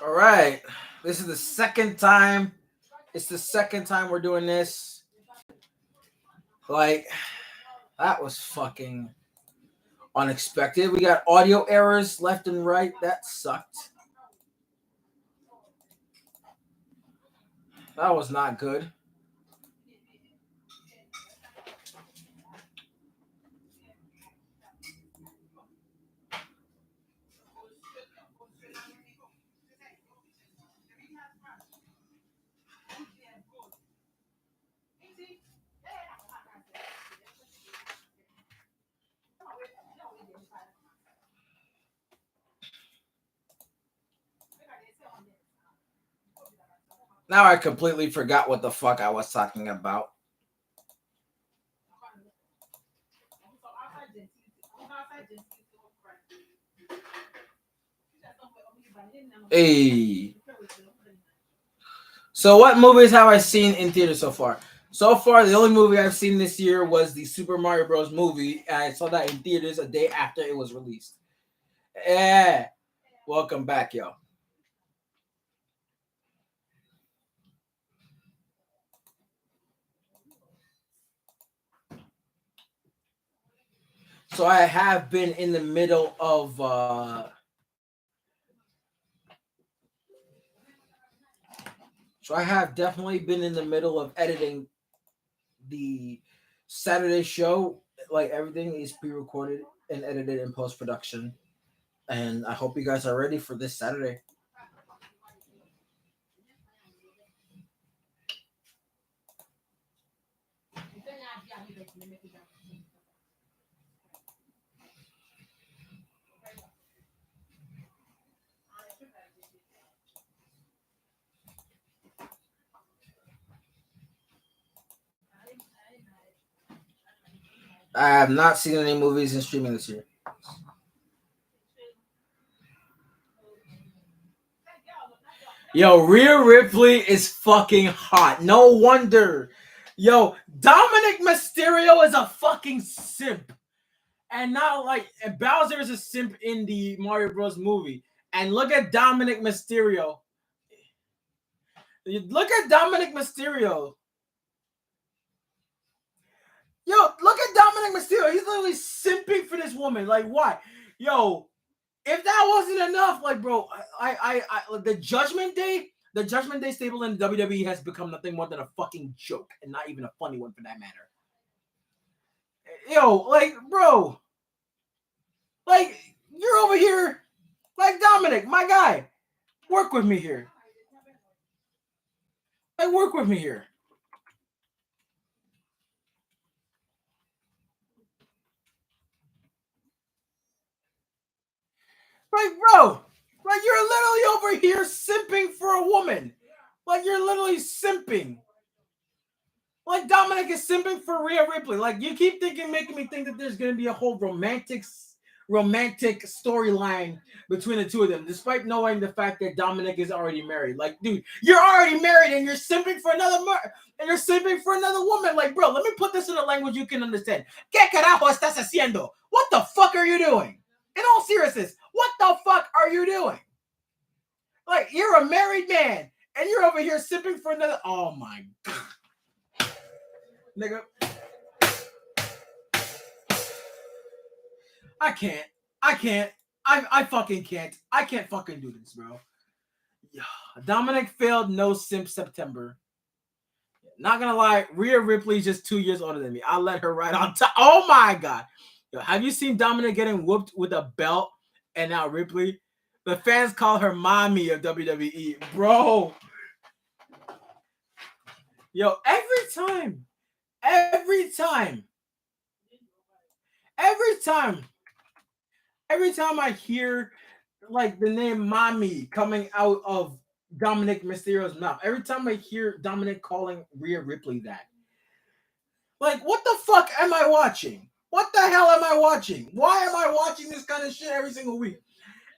All right. This is the second time. It's the second time we're doing this. Like, that was fucking unexpected. We got audio errors left and right. That sucked. That was not good. Now I completely forgot what the fuck I was talking about. Hey. So what movies have I seen in theaters so far? So far, the only movie I've seen this year was the Super Mario Bros. Movie, and I saw that in theaters a day after it was released. Yeah. Welcome back, yo. So I have been in the middle of so I have definitely been in the middle of editing the Saturday show. Like everything is pre-recorded and edited in post-production. And I hope you guys are ready for this Saturday. I have not seen any movies in streaming this year. Yo, Rhea Ripley is fucking hot. No wonder. Yo, Dominic Mysterio is a fucking simp. And now, like, Bowser is a simp in the Mario Bros. Movie. And look at Dominic Mysterio. Look at Dominic Mysterio. Yo, look at Dominic Mysterio. He's literally simping for this woman. Like, why? Yo, if that wasn't enough, like, bro, the Judgment Day stable in WWE has become nothing more than a fucking joke, and not even a funny one for that matter. Yo, like, bro, like, you're over here, like, Dominic, my guy, work with me here. Like, work with me here. Like, bro, like, you're literally over here simping for a woman. Like, you're literally simping. Like, Dominic is simping for Rhea Ripley. Like, you keep making me think that there's gonna be a whole romantic storyline between the two of them, despite knowing the fact that Dominic is already married. Like, dude, you're already married and you're simping for another woman. Like, bro, let me put this in a language you can understand. ¿Qué carajo estás haciendo? What the fuck are you doing? In all seriousness, what the fuck are you doing? Like, you're a married man and you're over here simping for another. Oh my god, nigga. I can't. I can't. I fucking can't. I can't fucking do this, bro. Yeah. Dominic failed no simp September. Not gonna lie, Rhea Ripley's just 2 years older than me. I'll let her right on top. Oh my god. Yo, have you seen Dominic getting whooped with a belt and now Ripley? The fans call her mommy of WWE. Bro. Yo, every time, every time, every time every time I hear like the name mommy coming out of Dominic Mysterio's mouth, every time I hear Dominic calling Rhea Ripley that, like, what the fuck am I watching? What the hell am I watching? Why am I watching this kind of shit every single week?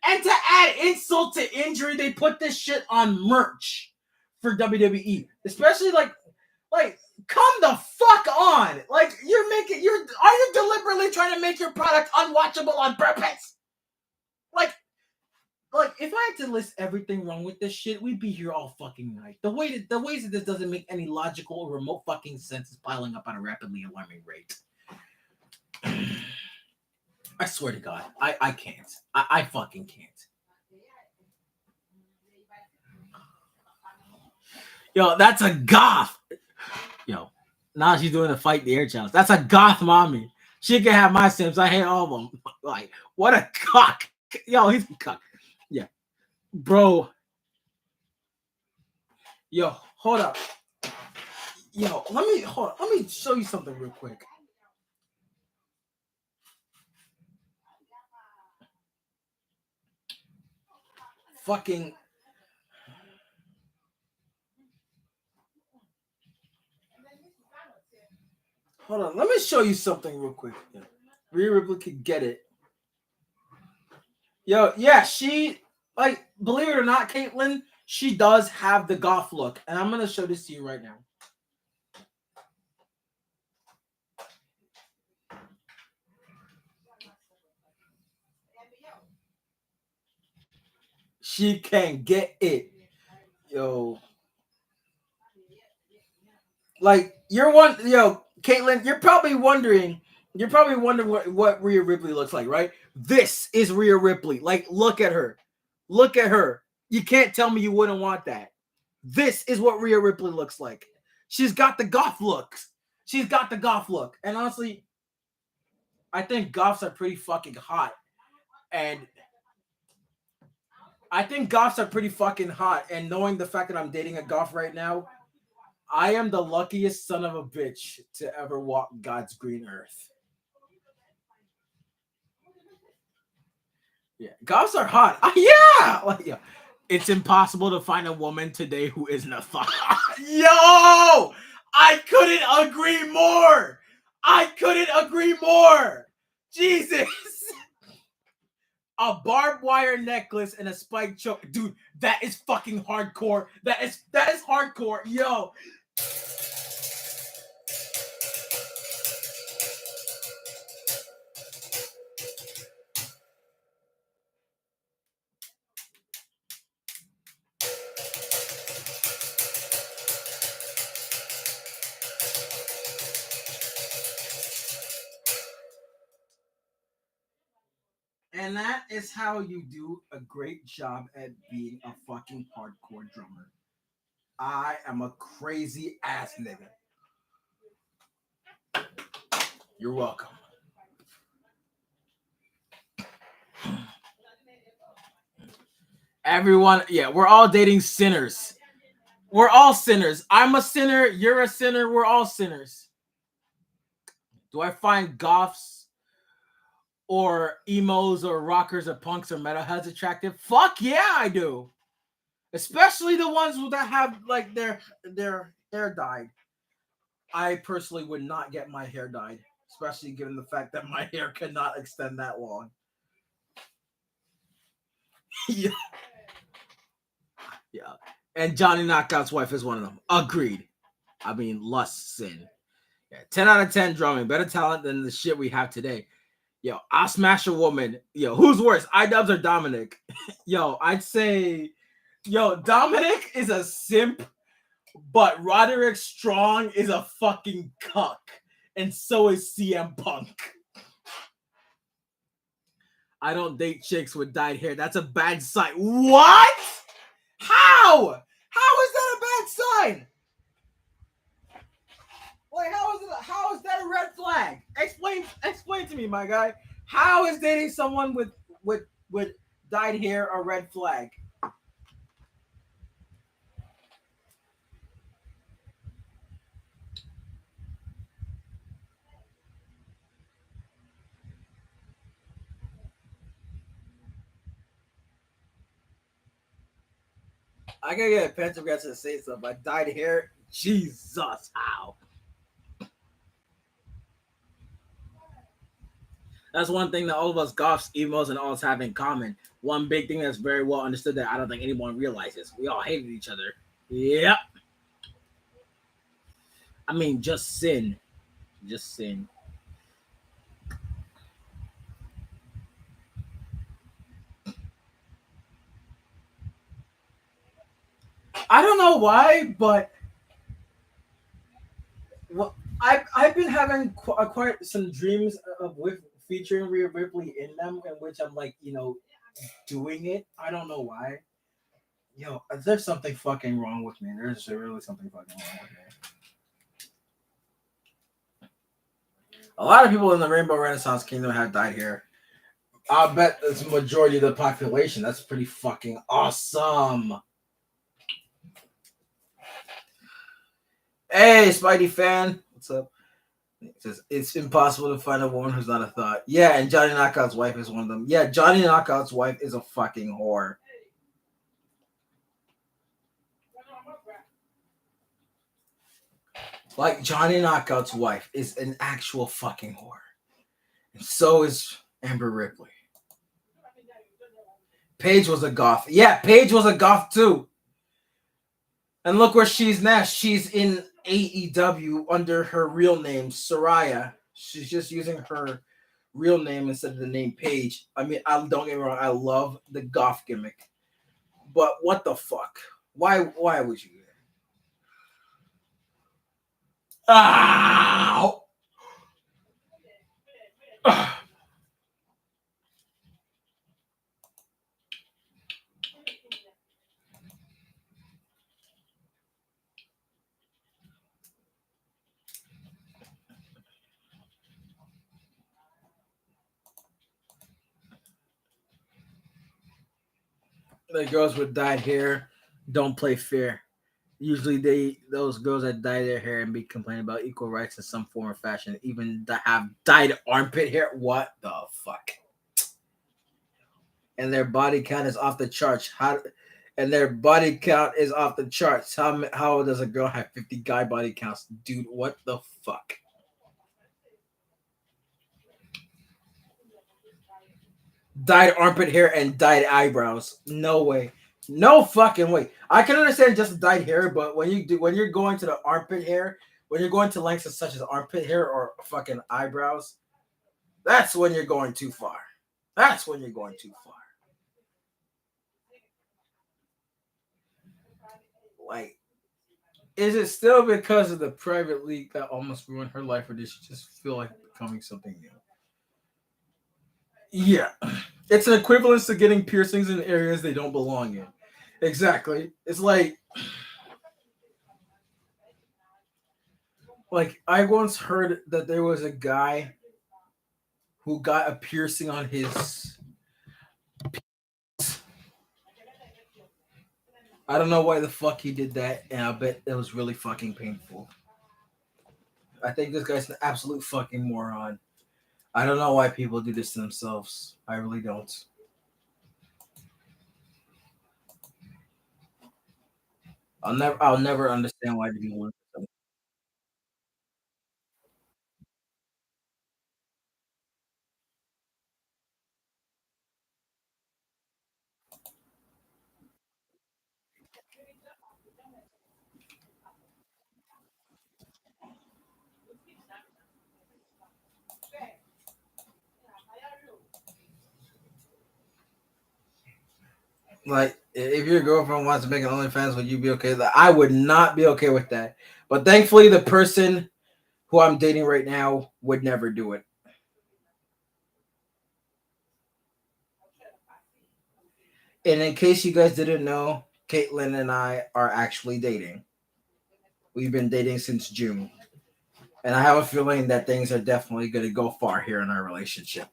And to add insult to injury, they put this shit on merch for WWE, especially like come the fuck on. Like, are you deliberately trying to make your product unwatchable on purpose? Like, like if I had to list everything wrong with this shit, we'd be here all fucking night. The ways that this doesn't make any logical or remote fucking sense is piling up at a rapidly alarming rate. I swear to God, I can't. I fucking can't. Yo, that's a goth. Yo, now she's doing the fight the air challenge. That's a goth mommy. She can have my Sims. I hate all of them. Like, what a cock. Yo, he's a cock. Yeah. Bro. Yo, hold up. Yo, let me show you something real quick. Fucking hold on. Let me show you something real quick. Yeah. Rhea Ripley could get it. Yo, yeah, she like believe it or not, Caitlyn, she does have the goth look, and I'm gonna show this to you right now. She can get it, yo. Like yo, Caitlyn, you're probably wondering what Rhea Ripley looks like, right? This is Rhea Ripley. Like, look at her, look at her. You can't tell me you wouldn't want that. This is what Rhea Ripley looks like. She's got the goth looks. She's got the goth look, and honestly, I think goths are pretty fucking hot, and I think goths are pretty fucking hot. And knowing the fact that I'm dating a goth right now, I am the luckiest son of a bitch to ever walk God's green earth. Yeah, goths are hot. Yeah, like yeah. It's impossible to find a woman today who isn't a thought. Yo, I couldn't agree more. I couldn't agree more. Jesus. A barbed wire necklace and a spike choke, dude. That is fucking hardcore. That is hardcore, yo. And that is how you do a great job at being a fucking hardcore drummer. I am a crazy ass nigga. You're welcome. Everyone, yeah, we're all dating sinners. We're all sinners. I'm a sinner. You're a sinner. We're all sinners. Do I find goths or emos or rockers or punks or metalheads attractive? Fuck yeah, I do. Especially the ones that have like their hair dyed. I personally would not get my hair dyed, especially given the fact that my hair cannot extend that long. Yeah. Yeah. And Johnny Knockout's wife is one of them. Agreed. I mean, lust sin. Yeah, 10 out of 10 drumming. Better talent than the shit we have today. Yo, I'll smash a woman. Yo, who's worse? iDubbbz or Dominic? Yo, I'd say, yo, Dominic is a simp, but Roderick Strong is a fucking cuck. And so is CM Punk. I don't date chicks with dyed hair. That's a bad sign. What? How? How is that a bad sign? Like, how is that a red flag? Explain to me, my guy. How is dating someone with dyed hair a red flag? I gotta get a pentagram to say something. But dyed hair, Jesus, how? That's one thing that all of us goths, emos, and alls have in common. One big thing that's very well understood that I don't think anyone realizes. We all hated each other. Yep. I mean, just sin. Just sin. I don't know why, but well, I've been having quite some dreams of with featuring Rhea Ripley in them, in which I'm like, doing it. I don't know why. There's something fucking wrong with me. There's really something fucking wrong with me. A lot of people in the Rainbow Renaissance Kingdom have dyed hair. I'll bet it's the majority of the population. That's pretty fucking awesome. Hey, Spidey fan. What's up? It says it's impossible to find a woman who's not a thought. Yeah, and Johnny Knockout's wife is one of them. Yeah, Johnny Knockout's wife is a fucking whore. Like Johnny Knockout's wife is an actual fucking whore. And so is Amber Ripley. Paige was a goth. Yeah, Paige was a goth too. And look where she's now. She's in AEW under her real name, Soraya. She's just using her real name instead of the name Paige. I mean, I don't get me wrong. I love the goth gimmick, but what the fuck? Why would you do that? Ow! The girls with dyed hair don't play fair. Usually, those girls that dye their hair and be complaining about equal rights in some form or fashion, even that have dyed armpit hair. What the fuck? And their body count is off the charts. And their body count is off the charts. How does a girl have 50 guy body counts, dude? What the fuck? Dyed armpit hair and dyed eyebrows. No way. No fucking way. I can understand just dyed hair, but when you're going to the armpit hair, when you're going to lengths such as armpit hair or fucking eyebrows, that's when you're going too far. That's when you're going too far. Like, is it still because of the private league that almost ruined her life, or did she just feel like becoming something new? Yeah. It's an equivalence to getting piercings in areas they don't belong in. Exactly. It's like I once heard that there was a guy who got a piercing on his. I don't know why the fuck he did that, and I bet it was really fucking painful. I think this guy's an absolute fucking moron. I don't know why people do this to themselves. I really don't. I'll never understand why people want to. Like, if your girlfriend wants to make an OnlyFans, would you be okay with that? I would not be okay with that. But thankfully, the person who I'm dating right now would never do it. And in case you guys didn't know, Caitlin and I are actually dating. We've been dating since June. And I have a feeling that things are definitely going to go far here in our relationship.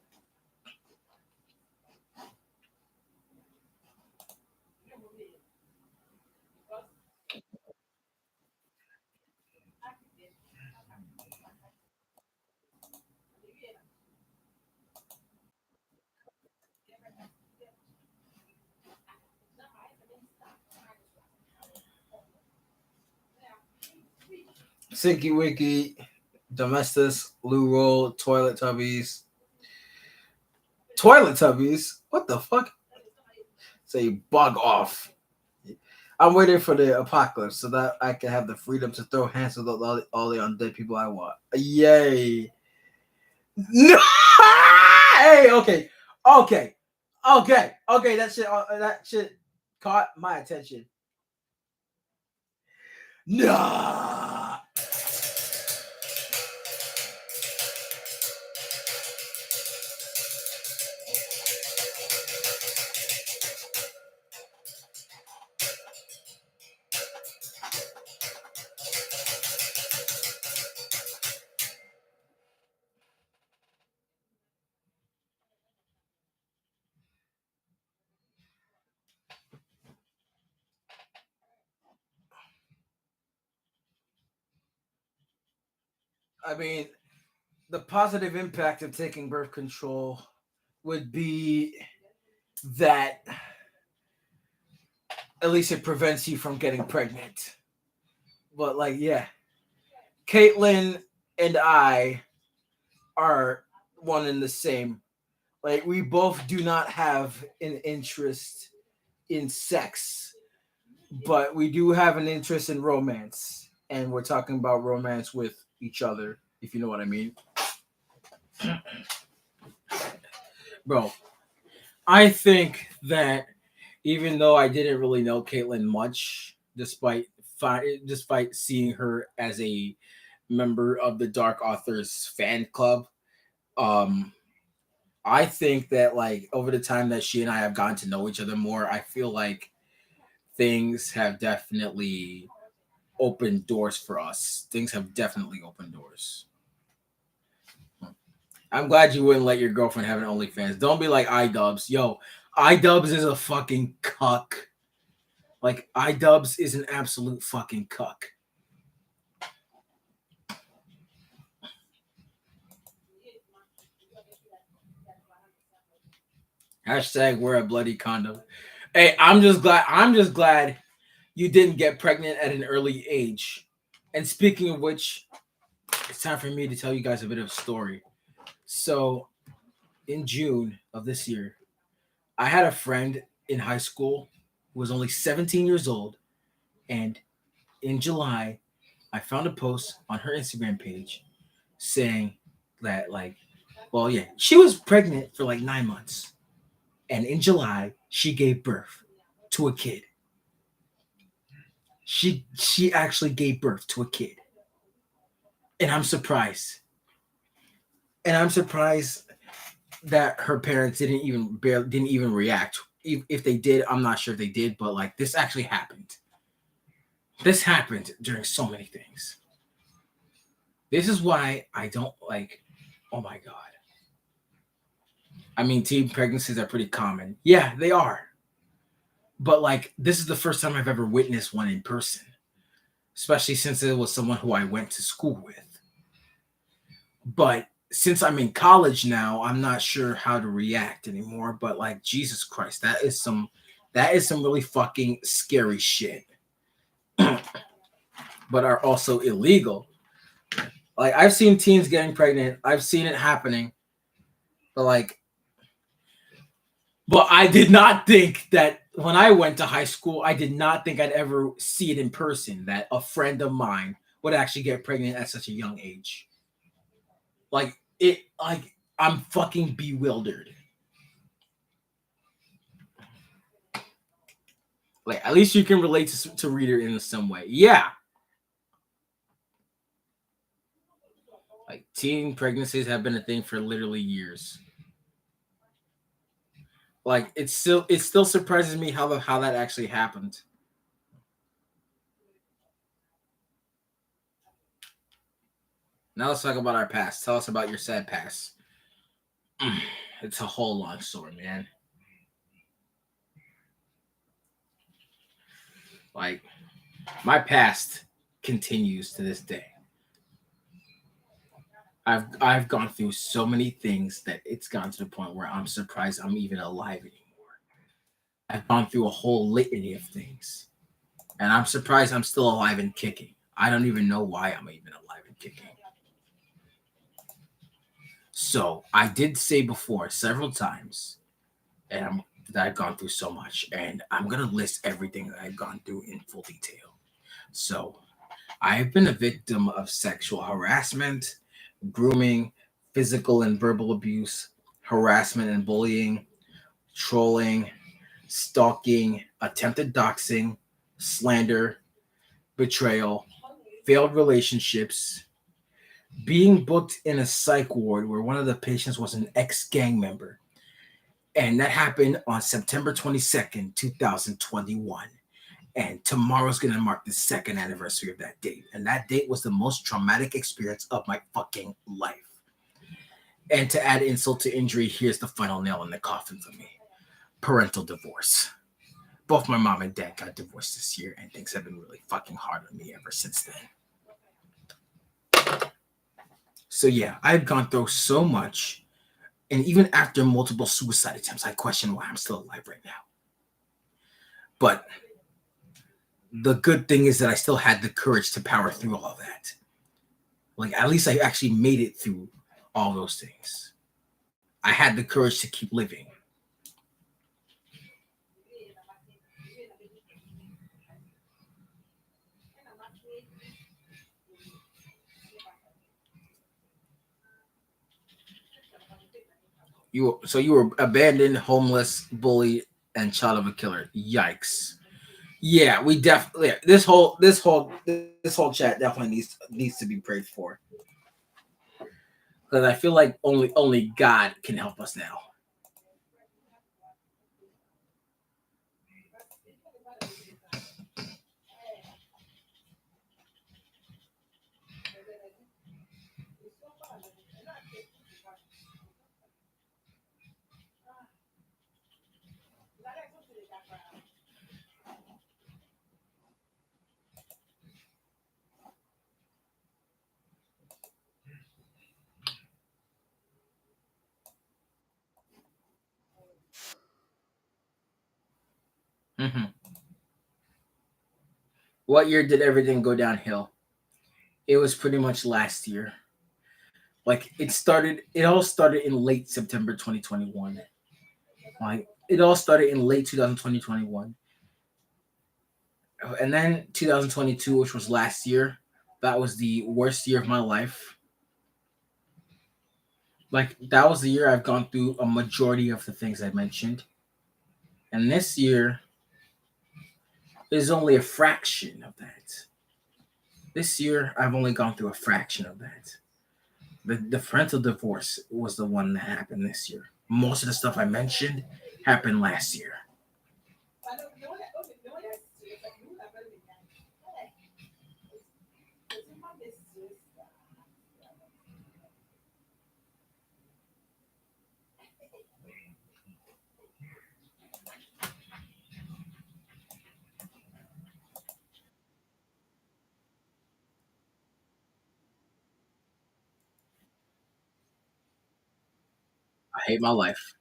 Sinky Winky, Domestos, Lou Roll, Toilet Tubbies. Toilet Tubbies? What the fuck? Say bug off. I'm waiting for the apocalypse so that I can have the freedom to throw hands with all the undead people I want. Yay. No! Hey, okay. Okay. Okay. Okay, that shit caught my attention. Nah. I mean, the positive impact of taking birth control would be that at least it prevents you from getting pregnant. But like, yeah, Caitlin and I are one and the same. Like, we both do not have an interest in sex, but we do have an interest in romance. And we're talking about romance with each other, if you know what I mean. Bro, I think that even though I didn't really know Caitlyn much, despite seeing her as a member of the Dark Authors fan club, um, I think that like over the time that she and I have gotten to know each other more, I feel like things have definitely opened doors for us. Things have definitely opened doors. I'm glad you wouldn't let your girlfriend have an OnlyFans. Don't be like iDubbbz. Yo, iDubbbz is a fucking cuck. Like iDubbbz is an absolute fucking cuck. Hashtag wear a bloody condom. Hey, I'm just glad you didn't get pregnant at an early age. And speaking of which, it's time for me to tell you guys a bit of a story. So in June of this year, I had a friend in high school who was only 17 years old, and in July, I found a post on her Instagram page saying that, like, well, yeah, she was pregnant for like 9 months, and in July, she gave birth to a kid. She actually gave birth to a kid, and I'm surprised. And I'm surprised that her parents didn't even react. If they did, I'm not sure if they did, but like this actually happened. This happened during so many things. This is why I don't like. Oh my god. I mean, teen pregnancies are pretty common. Yeah, they are. But like, this is the first time I've ever witnessed one in person, especially since it was someone who I went to school with. But since I'm in college now, I'm not sure how to react anymore. But like, Jesus Christ, that is some really fucking scary shit. But are also illegal. Like I've seen teens getting pregnant. I've seen it happening. But like, but I did not think that when I went to high school, I did not think I'd ever see it in person that a friend of mine would actually get pregnant at such a young age. Like I'm fucking bewildered. Like at least you can relate to Reader in some way. Yeah. Like teen pregnancies have been a thing for literally years. Like it still surprises me how that actually happened. Now let's talk about our past. Tell us about your sad past. It's a whole long story, man. Like my past continues to this day. I've gone through so many things that it's gone to the point where I'm surprised I'm even alive anymore. I've gone through a whole litany of things, and I'm surprised I'm still alive and kicking. I don't even know why I'm even alive and kicking. So I did say before several times, and that I've gone through so much, and I'm gonna list everything that I've gone through in full detail. So I've been a victim of sexual harassment, grooming, physical and verbal abuse, harassment and bullying, trolling, stalking, attempted doxing, slander, betrayal, failed relationships, being booked in a psych ward where one of the patients was an ex gang member. And that happened on September 22nd, 2021. And tomorrow's going to mark the second anniversary of that date. And that date was the most traumatic experience of my fucking life. And to add insult to injury, here's the final nail in the coffin for me: parental divorce. Both my mom and dad got divorced this year, and things have been really fucking hard on me ever since then. So, yeah, I've gone through so much. And even after multiple suicide attempts, I question why I'm still alive right now. But the good thing is that I still had the courage to power through all of that. Like, at least I actually made it through all those things. I had the courage to keep living. You were abandoned, homeless, bullied, and child of a killer. Yikes. Yeah, we definitely, yeah, this whole chat definitely needs to be prayed for, because I feel like only God can help us now. Mhm. What year did everything go downhill? It was pretty much last year. Like, it all started in late September 2021. Like, it all started in late 2021. And then 2022, which was last year, that was the worst year of my life. Like, that was the year I've gone through a majority of the things I mentioned. And this year is only a fraction of that. This year, I've only gone through a fraction of that. The parental divorce was the one that happened this year. Most of the stuff I mentioned happened last year. I hate my life.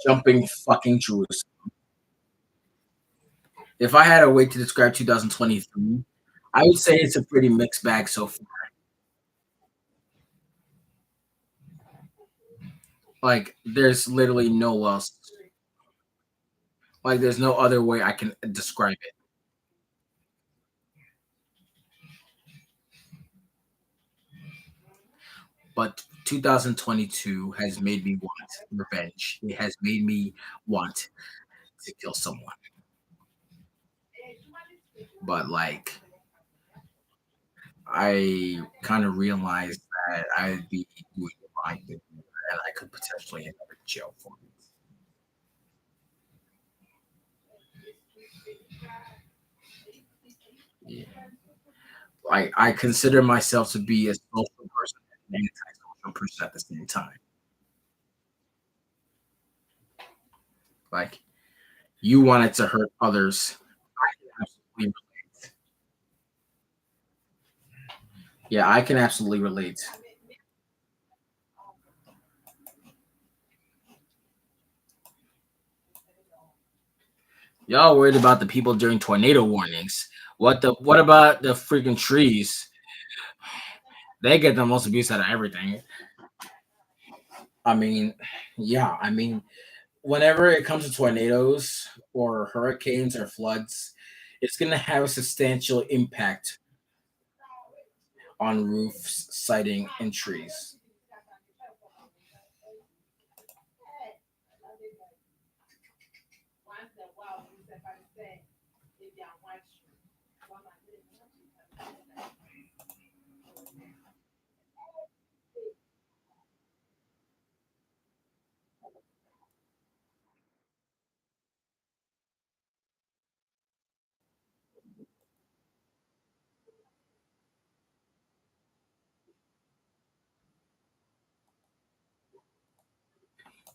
Jumping fucking Jerusalem. If I had a way to describe 2023, I would say it's a pretty mixed bag so far. Like, there's literally no else. Like, there's no other way I can describe it. But 2022 has made me want revenge. It has made me want to kill someone. But, like, I kind of realized that I'd be doing the right thing and I could potentially end up in jail for it. Yeah. Like, I consider myself to be a social person and an antisocial person at the same time. Like, you wanted to hurt others. I can absolutely relate. Yeah, I can absolutely relate. Y'all worried about the people during tornado warnings. What about the freaking trees? They get the most abuse out of everything. I mean, yeah, I mean, whenever it comes to tornadoes or hurricanes or floods, it's going to have a substantial impact on roofs, sighting in trees.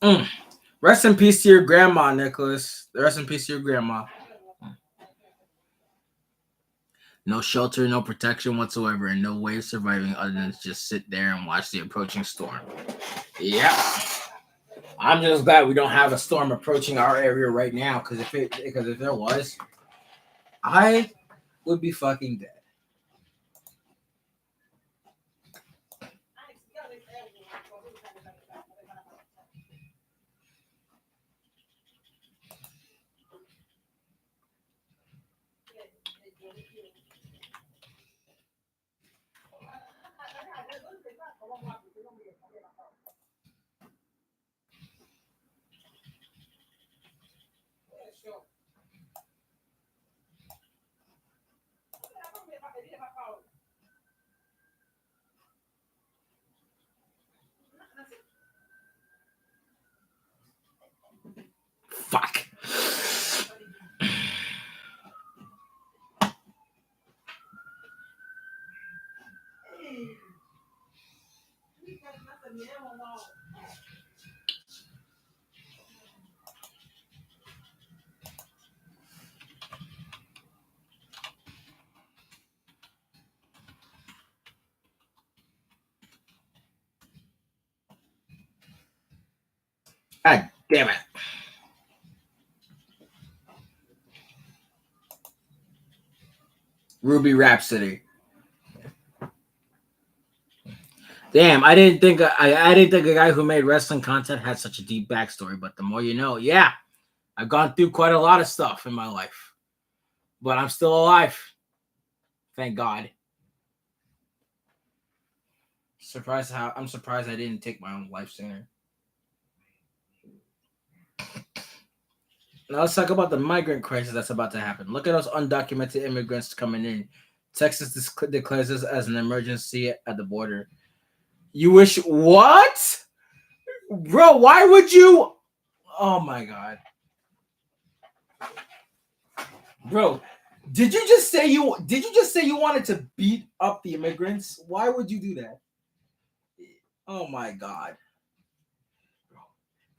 Mm. Rest in peace to your grandma, Nicholas. Rest in peace to your grandma. No shelter, no protection whatsoever, and no way of surviving other than to just sit there and watch the approaching storm. Yeah. I'm just glad we don't have a storm approaching our area right now, because if there was, I would be fucking dead. Fuck. God damn it. Ruby Rhapsody. Damn, I didn't think a guy who made wrestling content had such a deep backstory, but the more you know, yeah. I've gone through quite a lot of stuff in my life. But I'm still alive. Thank God. I'm surprised I didn't take my own life sooner. Now let's talk about the migrant crisis that's about to happen. Look at those undocumented immigrants coming in. Texas declares this as an emergency at the border. You wish what? Bro, why would you? Oh my God. Bro, did you just say you wanted to beat up the immigrants? Why would you do that? Oh my God. Bro,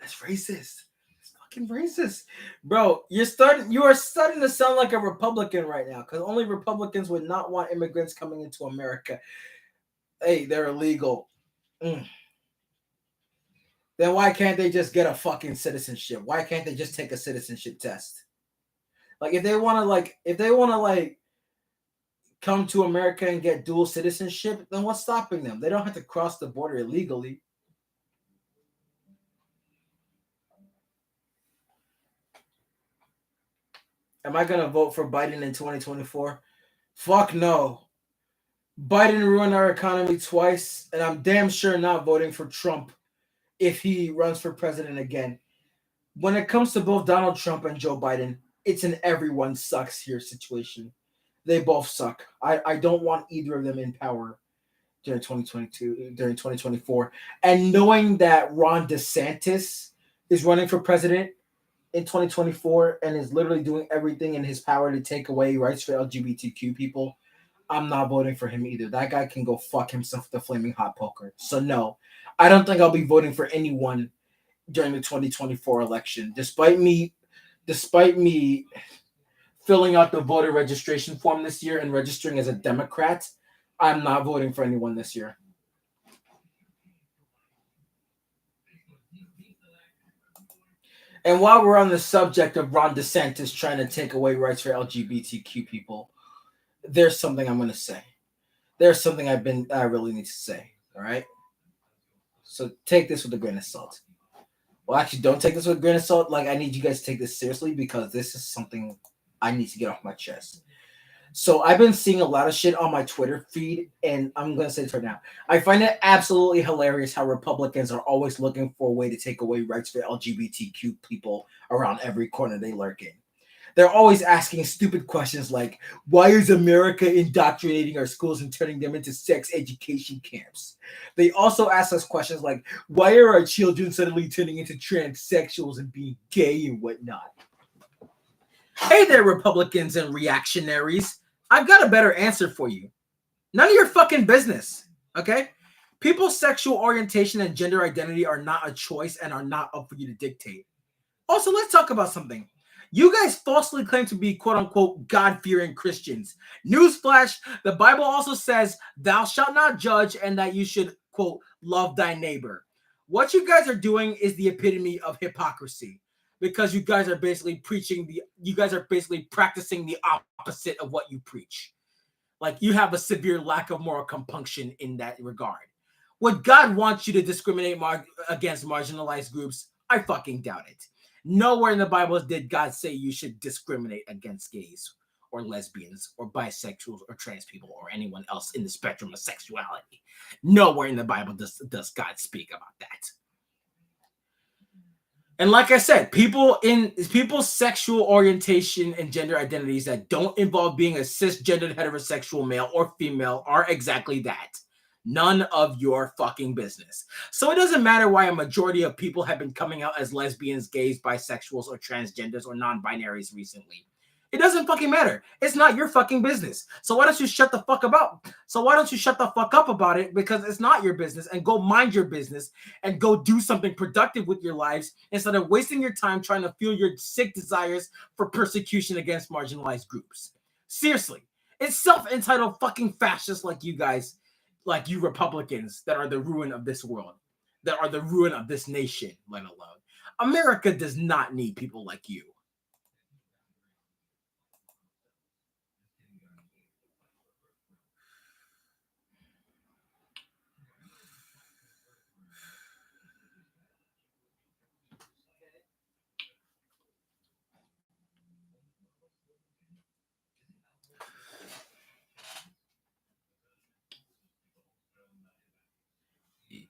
that's racist. It's fucking racist. Bro, you are starting to sound like a Republican right now, because only Republicans would not want immigrants coming into America. Hey, they're illegal. Mm. Then why can't they just get a fucking citizenship? Why can't they just take a citizenship test? Like if they wanna like come to America and get dual citizenship, then what's stopping them? They don't have to cross the border illegally. Am I gonna vote for Biden in 2024? Fuck no. Biden ruined our economy twice, and I'm damn sure not voting for Trump if he runs for president again. When it comes to both Donald Trump and Joe Biden, it's an everyone sucks here situation. They both suck. I don't want either of them in power during 2022, during 2024. And knowing that Ron DeSantis is running for president in 2024 and is literally doing everything in his power to take away rights for LGBTQ people, I'm not voting for him either. That guy can go fuck himself with a flaming hot poker. So no, I don't think I'll be voting for anyone during the 2024 election. Despite me filling out the voter registration form this year and registering as a Democrat, I'm not voting for anyone this year. And while we're on the subject of Ron DeSantis trying to take away rights for LGBTQ people, there's something I'm going to say. There's something I really need to say. All right. So take this with a grain of salt. Well, actually, don't take this with a grain of salt. Like, I need you guys to take this seriously because this is something I need to get off my chest. So I've been seeing a lot of shit on my Twitter feed, and I'm gonna say this right now. I find it absolutely hilarious how Republicans are always looking for a way to take away rights for LGBTQ people around every corner they lurk in. They're always asking stupid questions like, why is America indoctrinating our schools and turning them into sex education camps? They also ask us questions like, why are our children suddenly turning into transsexuals and being gay and whatnot? Hey there, Republicans and reactionaries. I've got a better answer for you. None of your fucking business, okay? People's sexual orientation and gender identity are not a choice and are not up for you to dictate. Also, let's talk about something. You guys falsely claim to be quote unquote God fearing Christians. Newsflash, the Bible also says, thou shalt not judge and that you should quote love thy neighbor. What you guys are doing is the epitome of hypocrisy because you guys are basically practicing the opposite of what you preach. Like you have a severe lack of moral compunction in that regard. Would God want you to discriminate against marginalized groups? I fucking doubt it. Nowhere in the Bible did God say you should discriminate against gays or lesbians or bisexuals or trans people or anyone else in the spectrum of sexuality. Nowhere in the Bible does God speak about that. And like I said, people's sexual orientation and gender identities that don't involve being a cisgendered heterosexual male or female are exactly that. None of your fucking business. So it doesn't matter why a majority of people have been coming out as lesbians, gays, bisexuals, or transgenders or non-binaries recently. It doesn't fucking matter. It's not your fucking business. So why don't you shut the fuck up? So why don't you shut the fuck up about it? Because it's not your business and go mind your business and go do something productive with your lives instead of wasting your time trying to fuel your sick desires for persecution against marginalized groups. Seriously, it's self-entitled fucking fascists like you guys, like you Republicans that are the ruin of this world, that are the ruin of this nation, let alone. America does not need people like you.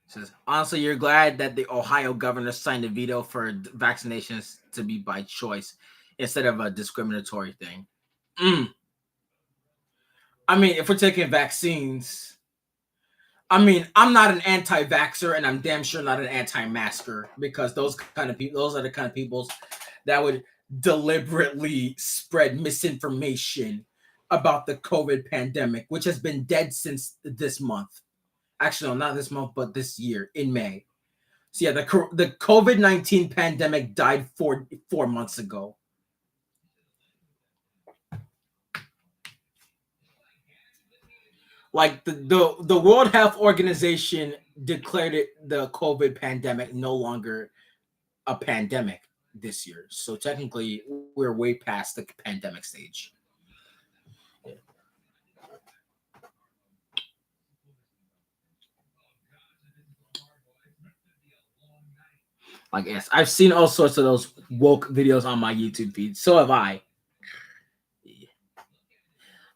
Says, honestly, you're glad that the Ohio governor signed a veto for vaccinations to be by choice instead of a discriminatory thing. I mean, if we're taking vaccines, I mean, I'm not an anti-vaxxer and I'm damn sure not an anti-masker because those are the kind of people that would deliberately spread misinformation about the COVID pandemic, which has been dead since this month. Actually, no, not this month, but this year in May. So yeah, the COVID-19 pandemic died 4 months ago. Like the World Health Organization declared it the COVID pandemic no longer a pandemic this year. So technically, we're way past the pandemic stage. Like yes, I've seen all sorts of those woke videos on my YouTube feed. So have I.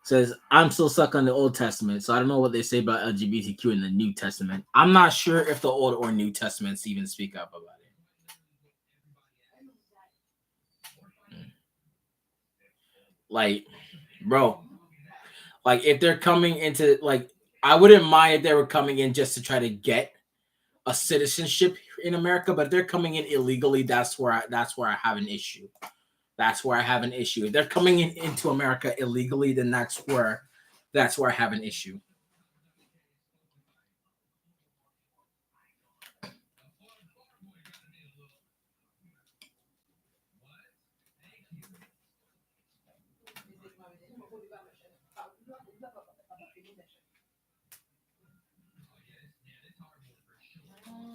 Says I'm still stuck on the Old Testament, so I don't know what they say about LGBTQ in the New Testament. I'm not sure if the Old or New Testaments even speak up about it. Like, bro, like if they're coming into like, I wouldn't mind if they were coming in just to try to get a citizenship in America, but if they're coming in illegally, that's where I have an issue. That's where I have an issue. If they're coming into America illegally, then that's where I have an issue.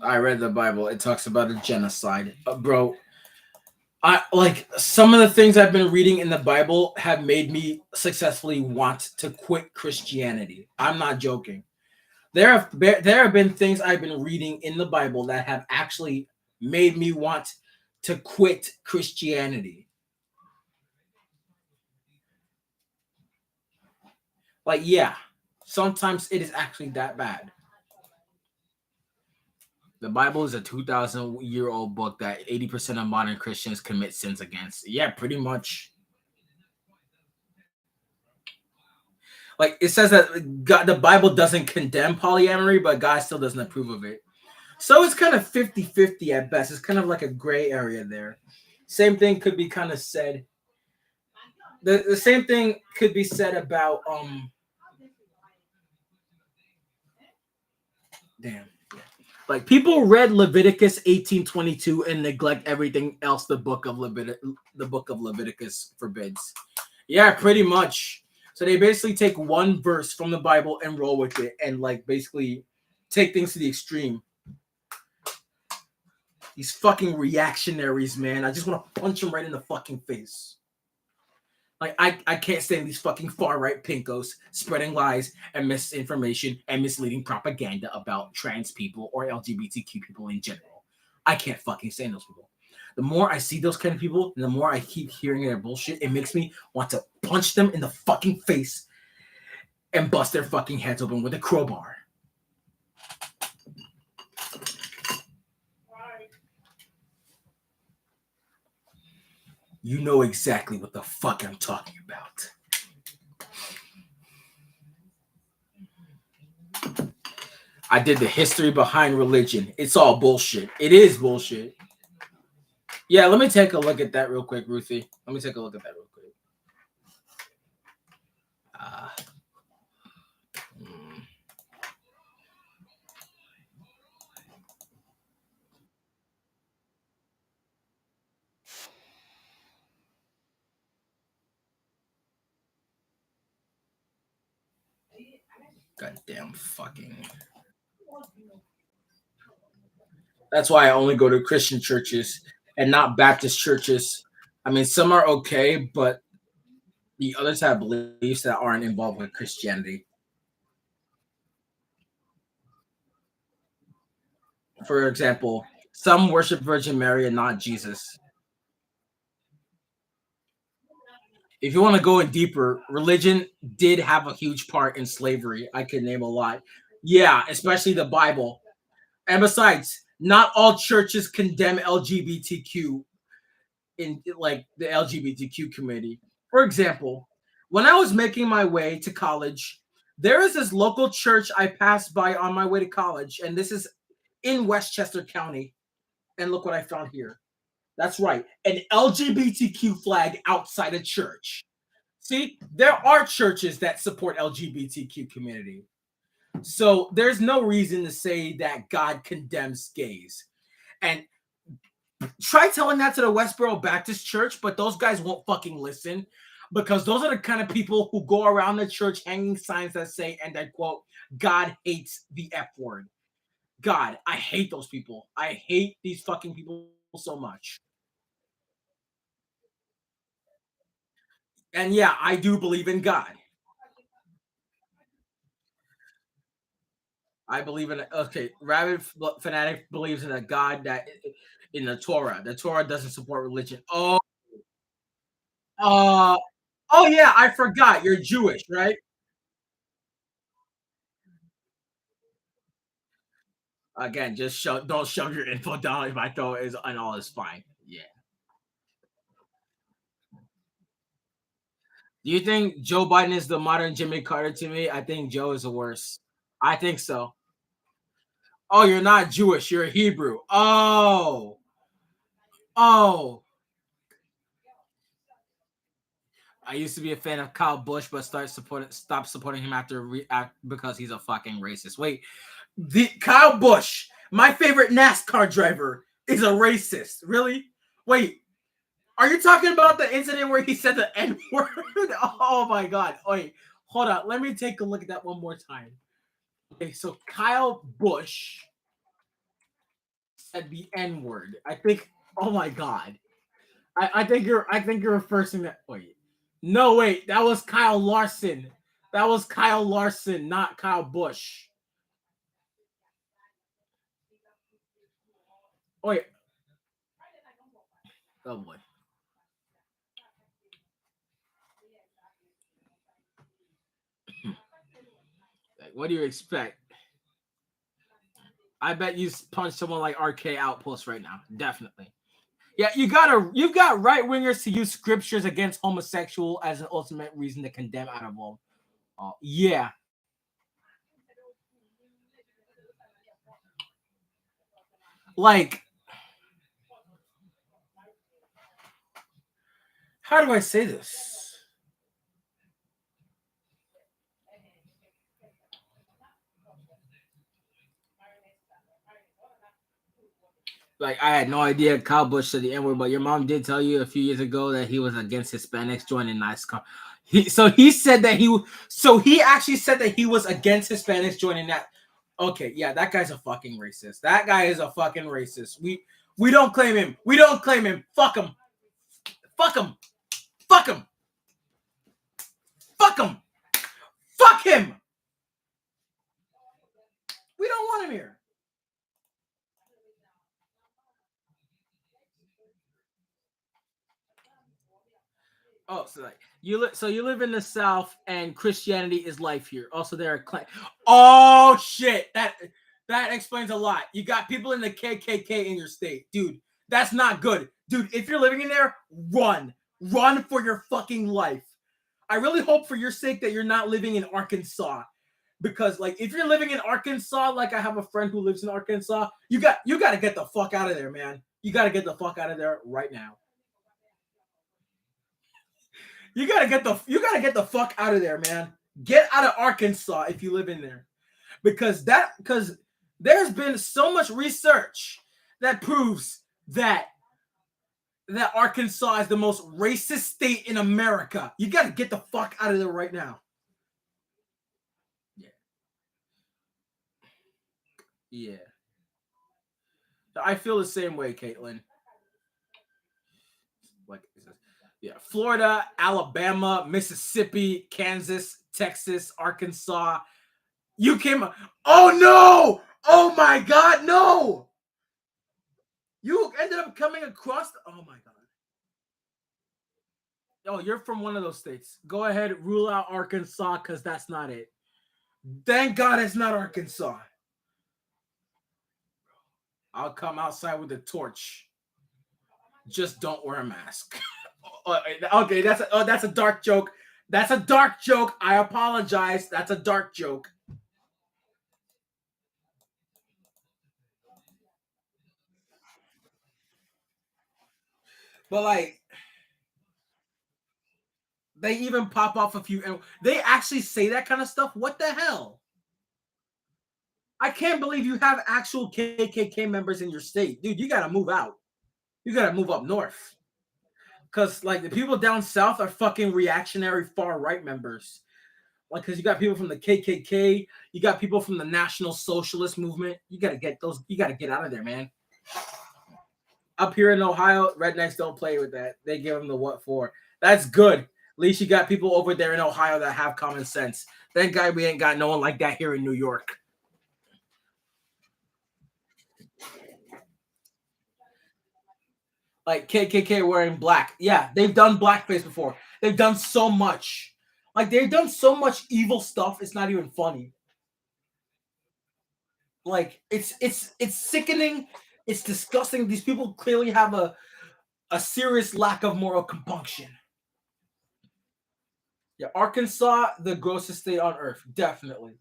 I read the Bible. It talks about a genocide, bro. I like some of the things I've been reading in the Bible have made me successfully want to quit Christianity. I'm not joking. There have been things I've been reading in the Bible that have actually made me want to quit Christianity. Like, yeah, sometimes it is actually that bad. The Bible is a 2,000-year-old book that 80% of modern Christians commit sins against. Yeah, pretty much. Like, it says that God, the Bible doesn't condemn polyamory, but God still doesn't approve of it. So it's kind of 50-50 at best. It's kind of like a gray area there. Same thing could be kind of said. The same thing could be said about damn. Like, people read Leviticus 18:22 and neglect everything else the book of Leviticus forbids. Yeah, pretty much. So they basically take one verse from the Bible and roll with it and like basically take things to the extreme. These fucking reactionaries, man. I just want to punch them right in the fucking face. Like, I can't stand these fucking far right pinkos spreading lies and misinformation and misleading propaganda about trans people or LGBTQ people in general. I can't fucking stand those people. The more I see those kind of people, and the more I keep hearing their bullshit, it makes me want to punch them in the fucking face and bust their fucking heads open with a crowbar. You know exactly what the fuck I'm talking about. I did the history behind religion. It's all bullshit. It is bullshit. Yeah, let me take a look at that real quick, Ruthie. Let me take a look at that real quick. Uh, mm, Goddamn fucking. That's why I only go to Christian churches and not Baptist churches. I mean, some are okay, but the others have beliefs that aren't involved with Christianity. For example, some worship Virgin Mary and not Jesus. If you want to go in deeper, religion did have a huge part in slavery. I can name a lot. Yeah, especially the Bible. And besides, not all churches condemn LGBTQ in like the LGBTQ community. For example, when I was making my way to college, there is this local church I passed by on my way to college, and this is in Westchester County. And look what I found here. That's right, an LGBTQ flag outside a church. See, there are churches that support LGBTQ community. So there's no reason to say that God condemns gays. And try telling that to the Westboro Baptist Church, but those guys won't fucking listen because those are the kind of people who go around the church hanging signs that say, and I quote, God hates the F word. God, I hate those people. I hate these fucking people so much. And yeah, I do believe in God. I believe in okay. Rabid fanatic believes in a God that in the Torah. The Torah doesn't support religion. Uh, oh yeah, I forgot. You're Jewish, right? Again, just don't shove your info down my throat is and all is fine. Yeah. Do you think Joe Biden is the modern Jimmy Carter to me? I think Joe is the worst. I think so. Oh, you're not Jewish. You're a Hebrew. Oh. I used to be a fan of Kyle Bush, but stopped supporting him because he's a fucking racist. Wait, the Kyle Bush, my favorite NASCAR driver, is a racist. Really? Wait, are you talking about the incident where he said the N word? Oh my god. Wait, hold on. Let me take a look at that one more time. Okay, so Kyle Bush said the N word. I think. Oh my god. I think you're referring that. Wait. No, wait. That was Kyle Larson. That was Kyle Larson, not Kyle Bush. Oh, wait. Oh boy. Like, what do you expect? I bet you punch someone like RK Outpost right now. Definitely. Yeah, you've got right wingers to use scriptures against homosexual as an ultimate reason to condemn out of all. Yeah. Like, how do I say this? Like, I had no idea Kyle Bush said the N word, but your mom did tell you a few years ago that he was against Hispanics joining NASCAR. He said that so he actually said that he was against Hispanics joining that. Okay, yeah, that guy's a fucking racist. That guy is a fucking racist. We don't claim him. We don't claim him. Fuck him. Fuck him. Fuck him. Fuck him. Fuck him. We don't want him here. Oh, so like you live in the South, and Christianity is life here. Also, there are oh shit, that explains a lot. You got people in the KKK in your state, dude. That's not good, dude. If you're living in there, run for your fucking life. I really hope for your sake that you're not living in Arkansas, because like if you're living in Arkansas, like I have a friend who lives in Arkansas, you got to get the fuck out of there, man. You got to get the fuck out of there right now. You gotta get the fuck out of there, man. Get out of Arkansas if you live in there. Because there's been so much research that proves that Arkansas is the most racist state in America. You gotta get the fuck out of there right now. Yeah. Yeah. I feel the same way, Caitlin. Like, yeah, Florida, Alabama, Mississippi, Kansas, Texas, Arkansas. You came. Oh no! Oh my God, no! You ended up coming across. Oh my God. Oh, you're from one of those states. Go ahead, rule out Arkansas because that's not it. Thank God it's not Arkansas. I'll come outside with a torch. Just don't wear a mask. Okay, that's a dark joke. That's a dark joke. I apologize. That's a dark joke. But like, they even pop off a few, and they actually say that kind of stuff. What the hell? I can't believe you have actual KKK members in your state, dude. You gotta move out. You gotta move up north, because like the people down south are fucking reactionary far right members. Like, because you got people from the KKK, you got people from the National Socialist Movement. You gotta get those. You gotta get out of there, man. Up here in Ohio, rednecks don't play with that. They give them the what for. That's good. At least you got people over there in Ohio that have common sense. Thank God we ain't got no one like that here in New York. Like KKK wearing black. Yeah, they've done blackface before. They've done so much. Like they've done so much evil stuff. It's not even funny. Like it's sickening. It's disgusting. These people clearly have a serious lack of moral compunction. Yeah, Arkansas, the grossest state on earth, definitely.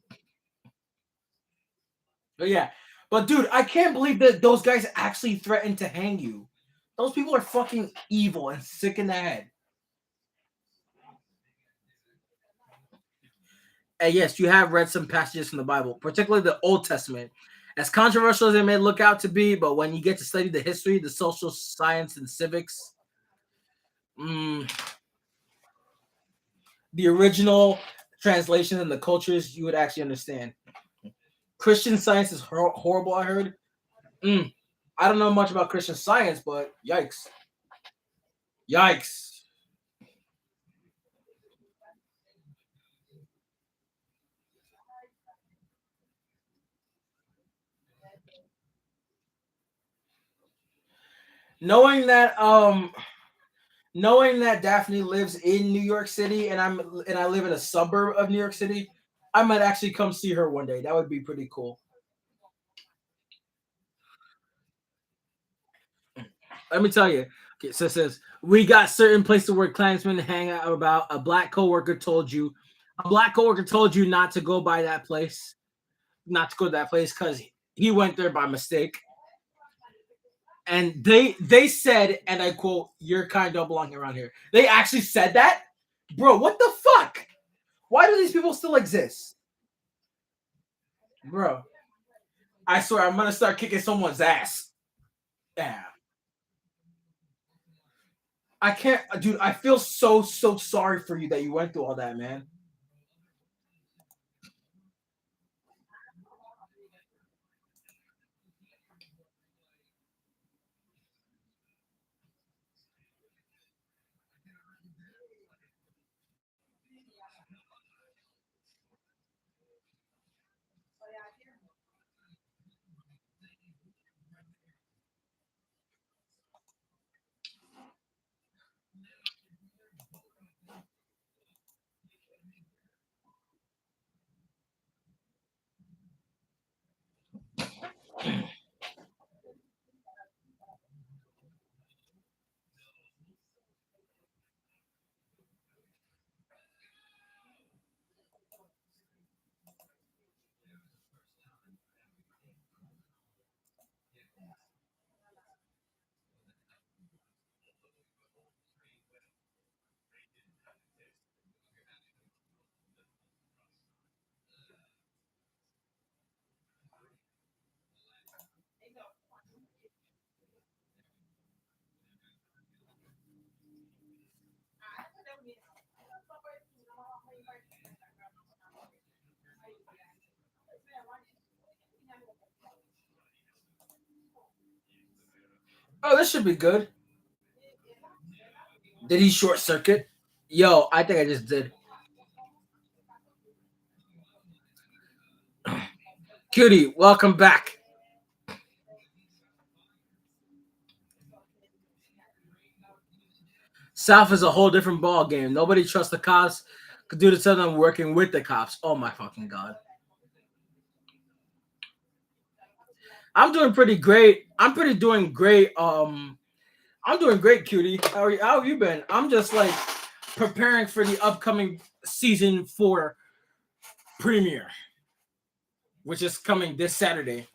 But yeah, but dude, I can't believe that those guys actually threatened to hang you. Those people are fucking evil and sick in the head. And yes, you have read some passages from the Bible, particularly the Old Testament. As controversial as it may look out to be, but when you get to study the history, the social science, and civics, mm, the original translations and the cultures, you would actually understand. Christian science is horrible, I heard. Mm, I don't know much about Christian science, but yikes. Yikes. Knowing that knowing that Daphne lives in New York City and I live in a suburb of New York City, I might actually come see her one day. That would be pretty cool. Let me tell you. Okay, so it says we got certain places where Klansmen hang out. About a black coworker told you not to go by that place, not to go to that place because he went there by mistake. And they said, and I quote, "Your kind don't belong around here." They actually said that, bro. What the fuck? Why do these people still exist, bro? I swear, I'm gonna start kicking someone's ass. Yeah, I can't, dude. I feel so sorry for you that you went through all that, man. Oh, this should be good. Did he short circuit? Yo, I think I just did. Cutie, welcome back. South is a whole different ball game. Nobody trusts the cops due to some of them working with the cops. Oh my fucking god. I'm doing pretty great. I'm pretty doing great. I'm doing great, cutie. How have you been? I'm just like preparing for the upcoming season 4 premiere, which is coming this Saturday.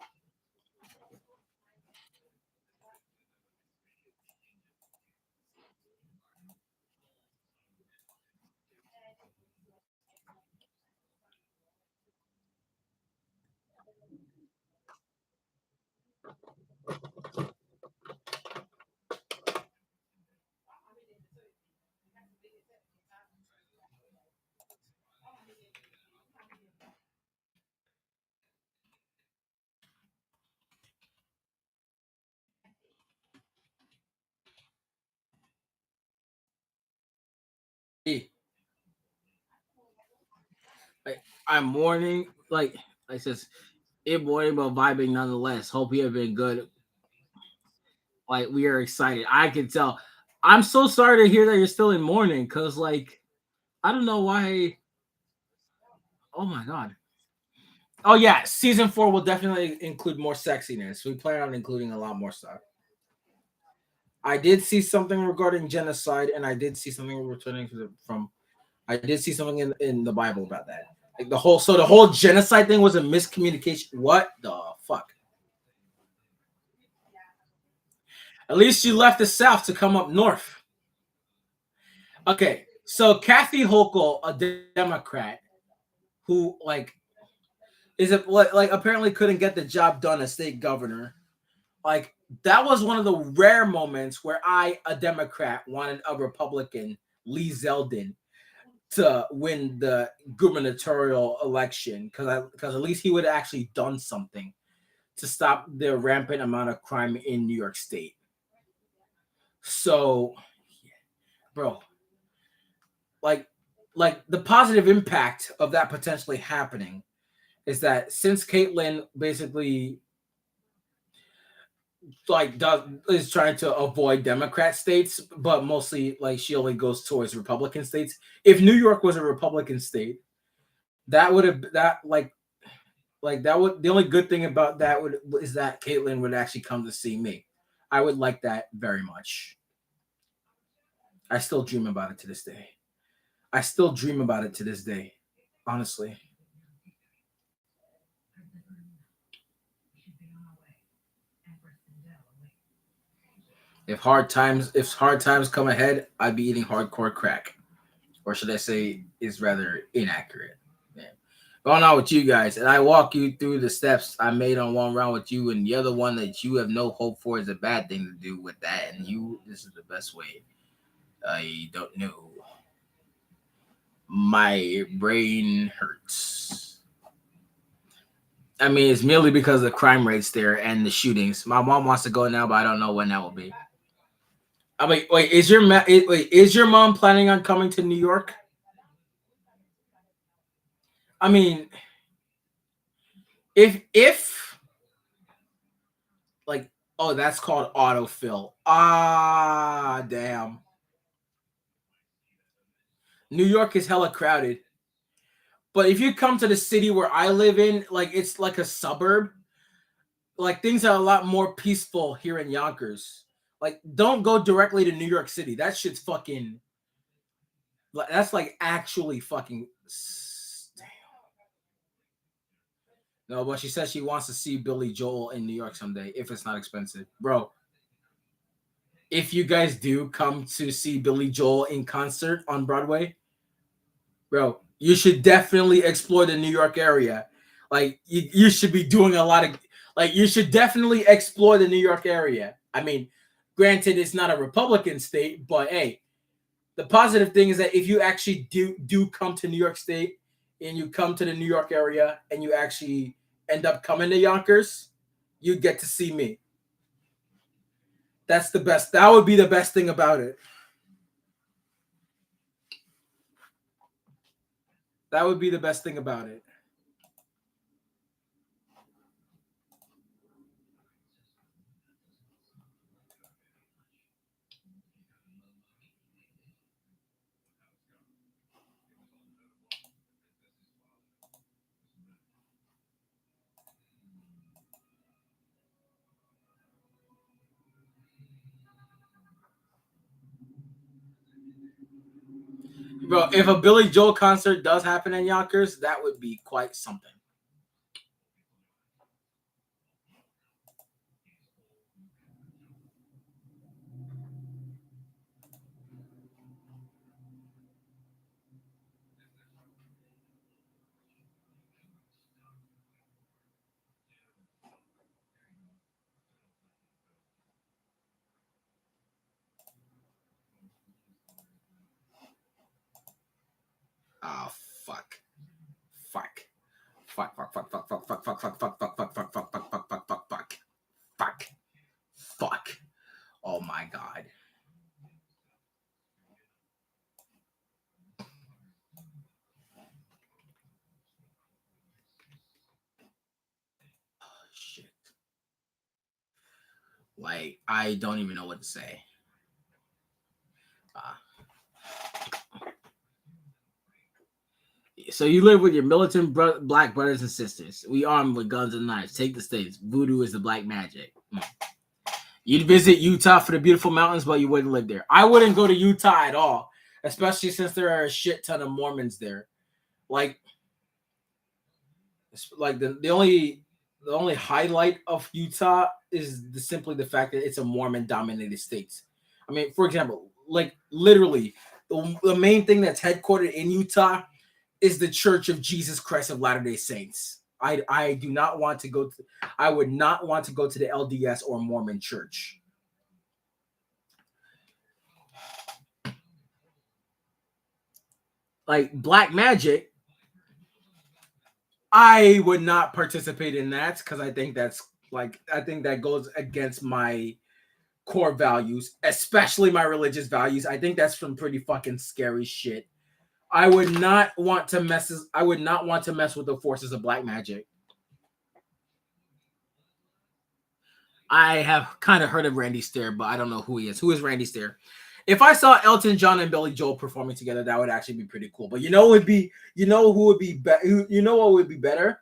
Hey, like, I'm mourning. Like says, it mourning but vibing nonetheless. Hope you have been good. Like we are excited. I can tell. I'm so sorry to hear that you're still in mourning because like I don't know why. Oh my god. Oh yeah, season 4 will definitely include more sexiness. We plan on including a lot more stuff. I did see something regarding genocide, and I did see something returning from. I did see something in the Bible about that. Like the whole genocide thing was a miscommunication. What the fuck? At least you left the South to come up north. Okay, so Kathy Hochul, a Democrat, who like apparently couldn't get the job done as state governor. Like that was one of the rare moments where a Democrat, wanted a Republican, Lee Zeldin, to win the gubernatorial election because at least he would have actually done something to stop the rampant amount of crime in New York State. So, bro, like like the positive impact of that potentially happening is that since Caitlyn basically is trying to avoid Democrat states, but mostly like she only goes towards Republican states. If New York was a Republican state, That would have that like that would the only good thing about that would is that Caitlyn would actually come to see me. I would like that very much. I still dream about it to this day. I still dream about it to this day. Honestly. If hard times come ahead, I'd be eating hardcore crack. Or should I say is rather inaccurate. Yeah. Going on with you guys, and I walk you through the steps I made on one round with you, and the other one that you have no hope for is a bad thing to do with that, and you this is the best way. I don't know. My brain hurts. I mean, it's merely because of the crime rates there and the shootings. My mom wants to go now, but I don't know when that will be. I mean, wait, is your mom planning on coming to New York? I mean, if like, oh, that's called autofill. Ah, damn. New York is hella crowded. But if you come to the city where I live in, like it's like a suburb, like things are a lot more peaceful here in Yonkers. Like, don't go directly to New York City. That shit's fucking. That's like actually fucking. Damn. No, but she says she wants to see Billy Joel in New York someday if it's not expensive, bro. If you guys do come to see Billy Joel in concert on Broadway, bro, you should definitely explore the New York area. Like you should be doing a lot of like you should definitely explore the New York area. I mean, granted, it's not a Republican state, but hey, the positive thing is that if you actually do come to New York State and you come to the New York area and you actually end up coming to Yonkers, you get to see me. That's the best. That would be the best thing about it. That would be the best thing about it. Bro, if a Billy Joel concert does happen in Yonkers, that would be quite something. Oh fuck. Fuck. Fuck, fuck, fuck, fuck, fuck, fuck, fuck, fuck, fuck, fuck, fuck, fuck, fuck, fuck, fuck, fuck, fuck, fuck. Fuck. Fuck. Oh my god. Shit. Like, I don't even know what to say. Uh, so you live with your militant black brothers and sisters. We armed with guns and knives. Take the states. Voodoo is the black magic. You'd visit Utah for the beautiful mountains, but you wouldn't live there. I wouldn't go to Utah at all, especially since there are a shit ton of Mormons there. Like, like the only highlight of Utah is simply the fact that it's a Mormon dominated state. I mean, for example, like literally, the main thing that's headquartered in Utah is the Church of Jesus Christ of Latter Day Saints. I do not want to go to. I would not want to go to the LDS or Mormon Church. Like black magic, I would not participate in that because I think that goes against my core values, especially my religious values. I think that's some pretty fucking scary shit. I would not want to mess with the forces of black magic. I have kind of heard of Randy Stair, but I don't know who he is. Who is Randy Stair? If I saw Elton John and Billy Joel performing together, that would actually be pretty cool. But you know, would be you know who would be, you know what would be better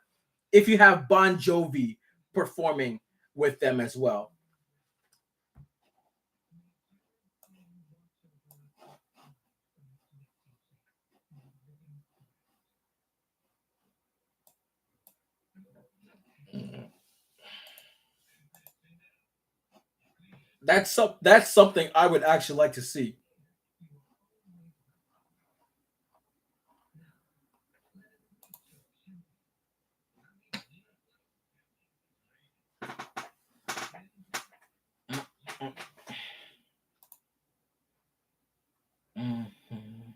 if you have Bon Jovi performing with them as well. That's something I would actually like to see. Mhm.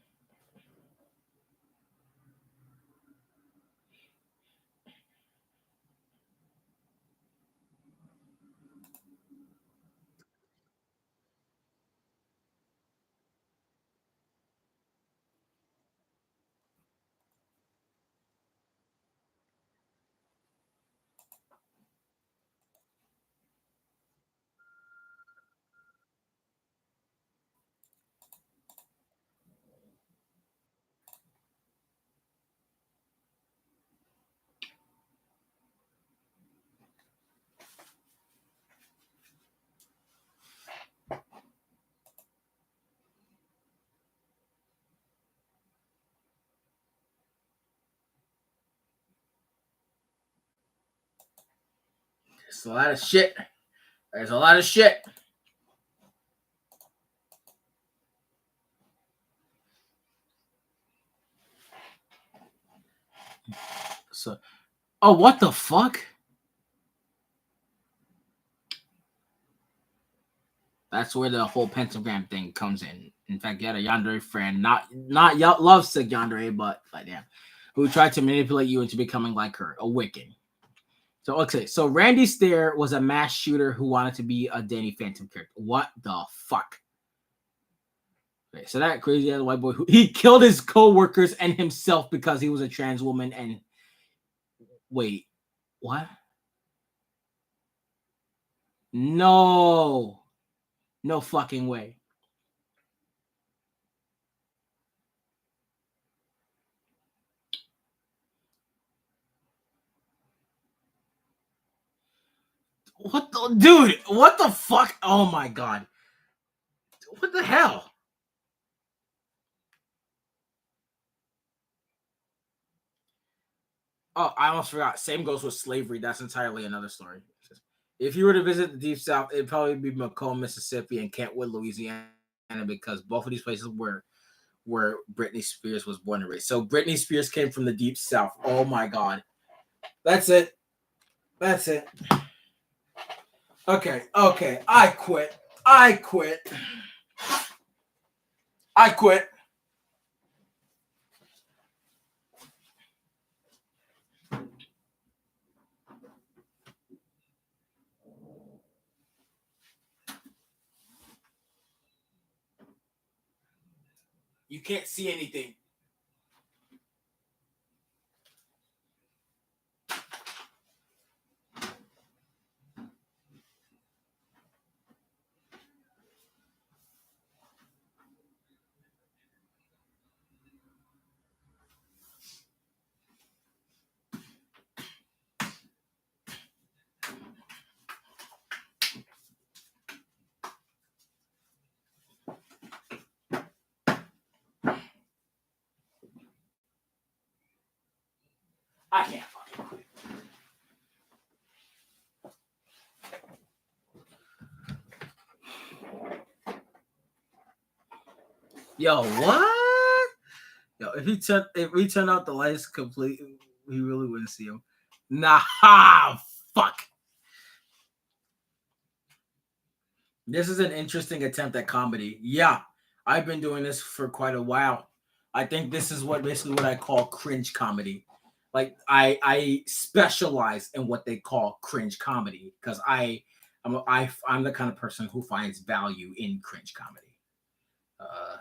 It's a lot of shit. There's a lot of shit. So, oh, what the fuck? That's where the whole pentagram thing comes in. In fact, you had a Yandere friend, not love sick Yandere, but like damn, who tried to manipulate you into becoming like her, a Wiccan. So okay, so Randy Stair was a mass shooter who wanted to be a Danny Phantom character. What the fuck? Okay, so that crazy ass white boy who he killed his co-workers and himself because he was a trans woman and wait, what? No. No fucking way. What the dude? What the fuck? Oh my god. What the hell? Oh, I almost forgot. Same goes with slavery. That's entirely another story. If you were to visit the Deep South, it'd probably be Macomb, Mississippi, and Kentwood, Louisiana, because both of these places were where Britney Spears was born and raised. So Britney Spears came from the Deep South. Oh my god. That's it. That's it. Okay. Okay. I quit. I quit. I quit. You can't see anything. I can't fucking quit. Yo, what? Yo, if we turn out the lights completely, we really wouldn't see him. Nah, fuck. This is an interesting attempt at comedy. Yeah, I've been doing this for quite a while. I think this is what basically what I call cringe comedy. Like I specialize in what they call cringe comedy because I'm the kind of person who finds value in cringe comedy. Uh,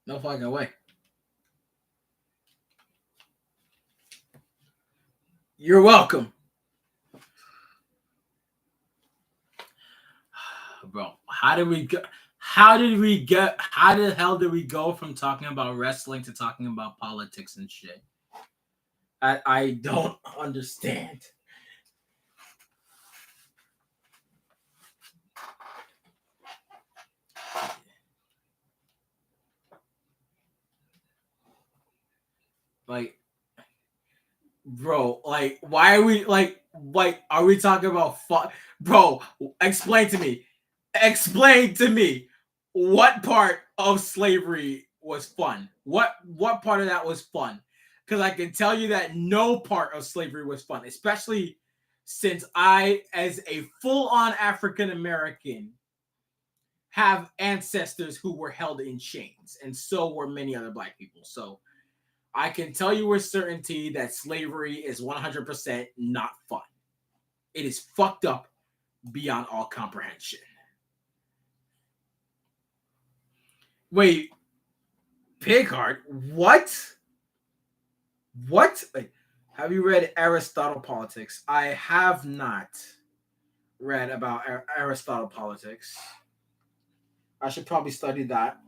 No fucking way. You're welcome. Bro, how did we go? How the hell did we go from talking about wrestling to talking about politics and shit? I don't understand. Like, bro, like, why are we like, are we talking about bro, explain to me. Explain to me what part of slavery was fun. What part of that was fun? Because I can tell you that no part of slavery was fun, especially since I, as a full-on African American, have ancestors who were held in chains, and so were many other black people. So I can tell you with certainty that slavery is 100% not fun. It is fucked up beyond all comprehension. Wait, Pigheart? What? What? Wait, have you read Aristotle Politics? I have not read about Aristotle Politics. I should probably study that.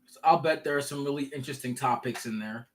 So I'll bet there are some really interesting topics in there.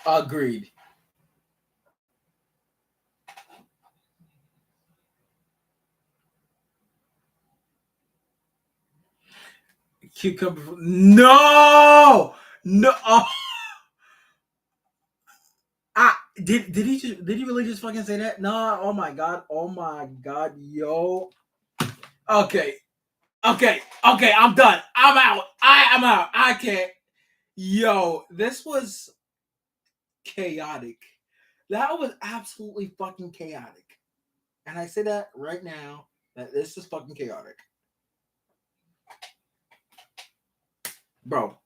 Agreed. Cucumber. No, no. Oh, did he really just fucking say that? No. Oh my god. Oh my god. Yo. Okay. Okay. Okay. I'm done. I'm out. I am out. I can't. Yo, this was chaotic. That was absolutely fucking chaotic. And I say that right now that this is fucking chaotic. Bro,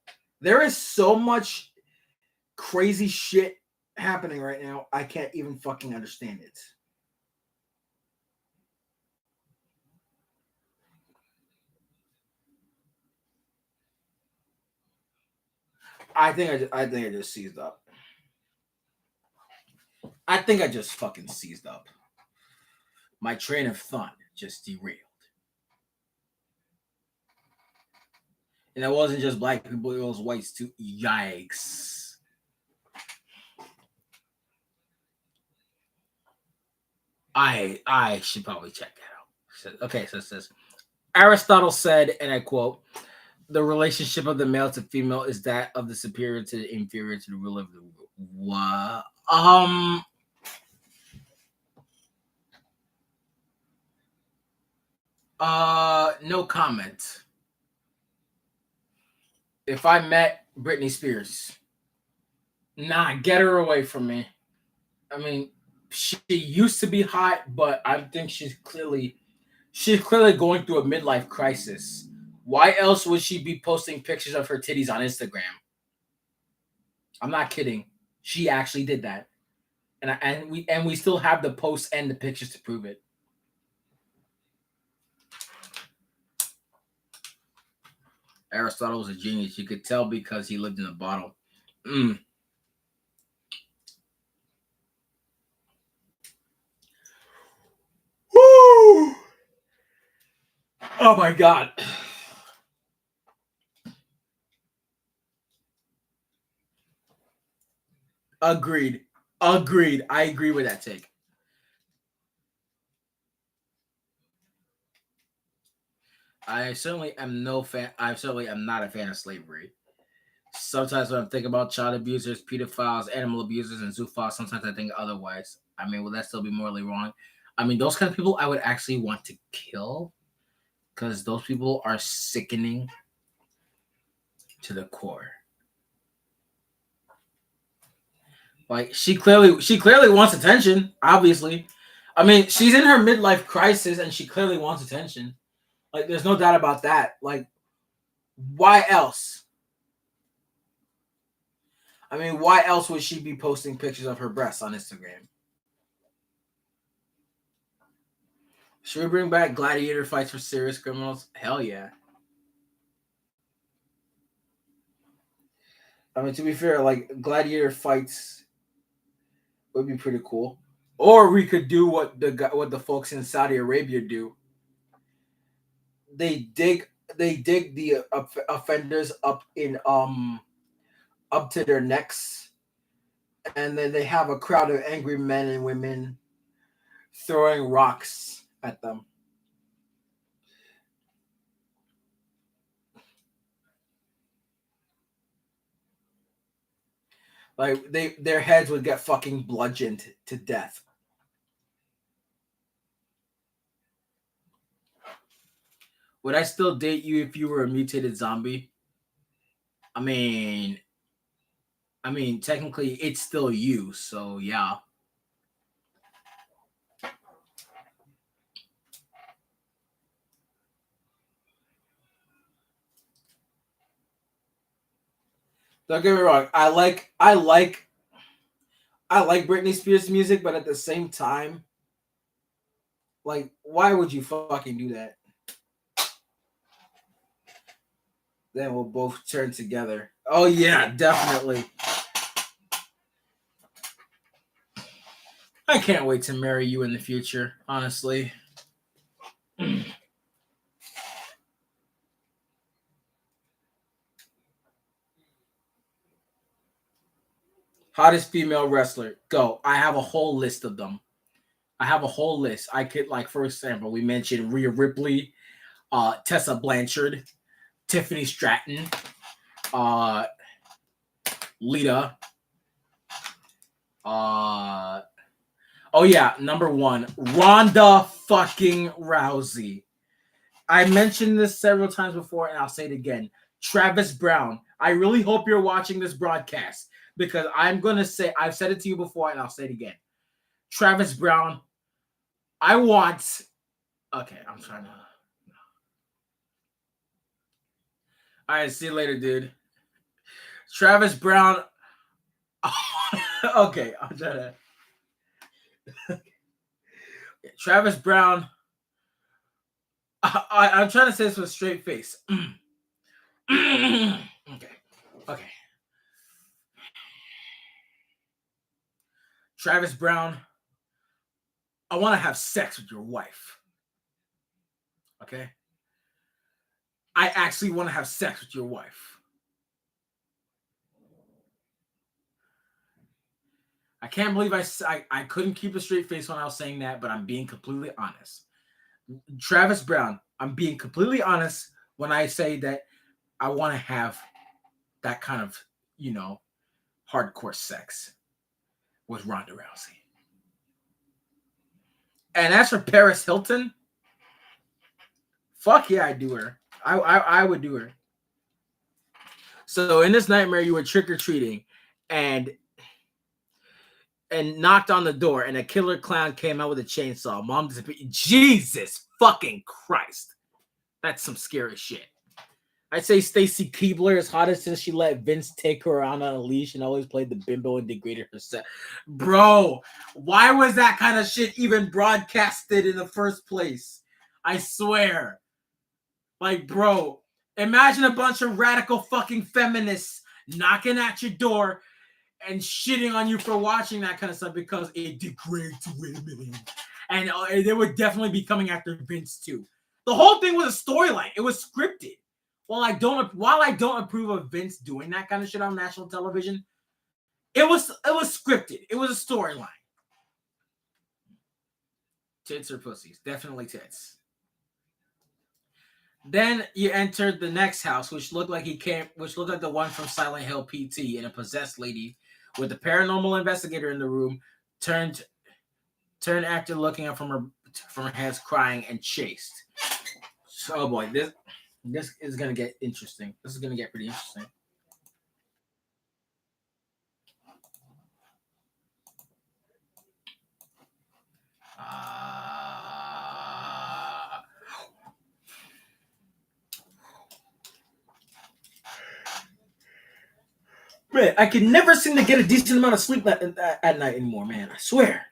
there is so much crazy shit happening right now. I can't even fucking understand it. I think I just seized up. I think I just fucking seized up. My train of thought just derailed. And it wasn't just black people, it was whites too. Yikes. I should probably check that out. Okay, so it says Aristotle said, and I quote, the relationship of the male to female is that of the superior to the inferior to the ruler of the world. What? No comment. If I met Britney Spears, nah, get her away from me. I mean, she used to be hot, but I think she's clearly going through a midlife crisis. Why else would she be posting pictures of her titties on Instagram? I'm not kidding. She actually did that, and we still have the posts and the pictures to prove it. Aristotle was a genius. You could tell because he lived in a bottle. Mm. Woo! Oh my god. Agreed. Agreed. I agree with that take. I certainly am no fan. I certainly am not a fan of slavery. Sometimes when I'm thinking about child abusers, pedophiles, animal abusers, and zoophiles, sometimes I think otherwise. I mean, will that still be morally wrong? I mean, those kind of people I would actually want to kill because those people are sickening to the core. Like she clearly wants attention. Obviously, I mean, she's in her midlife crisis and she clearly wants attention. Like, there's no doubt about that. Like, why else? I mean, why else would she be posting pictures of her breasts on Instagram? Should we bring back gladiator fights for serious criminals? Hell yeah. I mean, to be fair, like gladiator fights would be pretty cool. Or we could do what the folks in Saudi Arabia do. They dig the offenders up to their necks, and then they have a crowd of angry men and women throwing rocks at them. Like their heads would get fucking bludgeoned to death. Would I still date you if you were a mutated zombie? I mean, technically it's still you, so yeah. Don't get me wrong. I like Britney Spears music, but at the same time, like, why would you fucking do that? Then we'll both turn together. Oh yeah, definitely. I can't wait to marry you in the future, honestly. Hottest female wrestler. Go. I have a whole list of them. I have a whole list. I could, like, for example, we mentioned Rhea Ripley, Tessa Blanchard, Tiffany Stratton, uh, Lita. Uh, oh yeah, number one, Ronda fucking Rousey. I mentioned this several times before, and I'll say it again. Travis Brown. I really hope you're watching this broadcast because I'm gonna say I've said it to you before, and I'll say it again. Travis Brown. I want. Okay, I'm trying to. All right, see you later, dude. Travis Brown. Okay, I'm trying to. Travis Brown. I'm trying to say this with a straight face. Okay. Okay. Travis Brown, I want to have sex with your wife. Okay? I actually want to have sex with your wife. I can't believe I couldn't keep a straight face when I was saying that, but I'm being completely honest. Travis Brown, I'm being completely honest when I say that I want to have that kind of, hardcore sex with Ronda Rousey. And as for Paris Hilton, fuck yeah, I do her. I would do her. So in this nightmare, you were trick or treating, and knocked on the door, and a killer clown came out with a chainsaw. Mom disappeared. Jesus fucking Christ, that's some scary shit. I'd say Stacy Keebler is hottest since she let Vince take her around on a leash and always played the bimbo and degraded herself. Bro, why was that kind of shit even broadcasted in the first place? I swear. Like, bro, imagine a bunch of radical fucking feminists knocking at your door and shitting on you for watching that kind of stuff because it degrades women. And they would definitely be coming after Vince too. The whole thing was a storyline. It was scripted. While I don't approve of Vince doing that kind of shit on national television, It was scripted. It was a storyline. Tits or pussies? Definitely tits. Then you entered the next house, which looked like the one from Silent Hill PT, and a possessed lady with a paranormal investigator in the room turned after looking up from her hands, crying and chased. So, oh boy, this is gonna get interesting. This is gonna get pretty interesting. Uh, Man, I can never seem to get a decent amount of sleep at night anymore, man. I swear.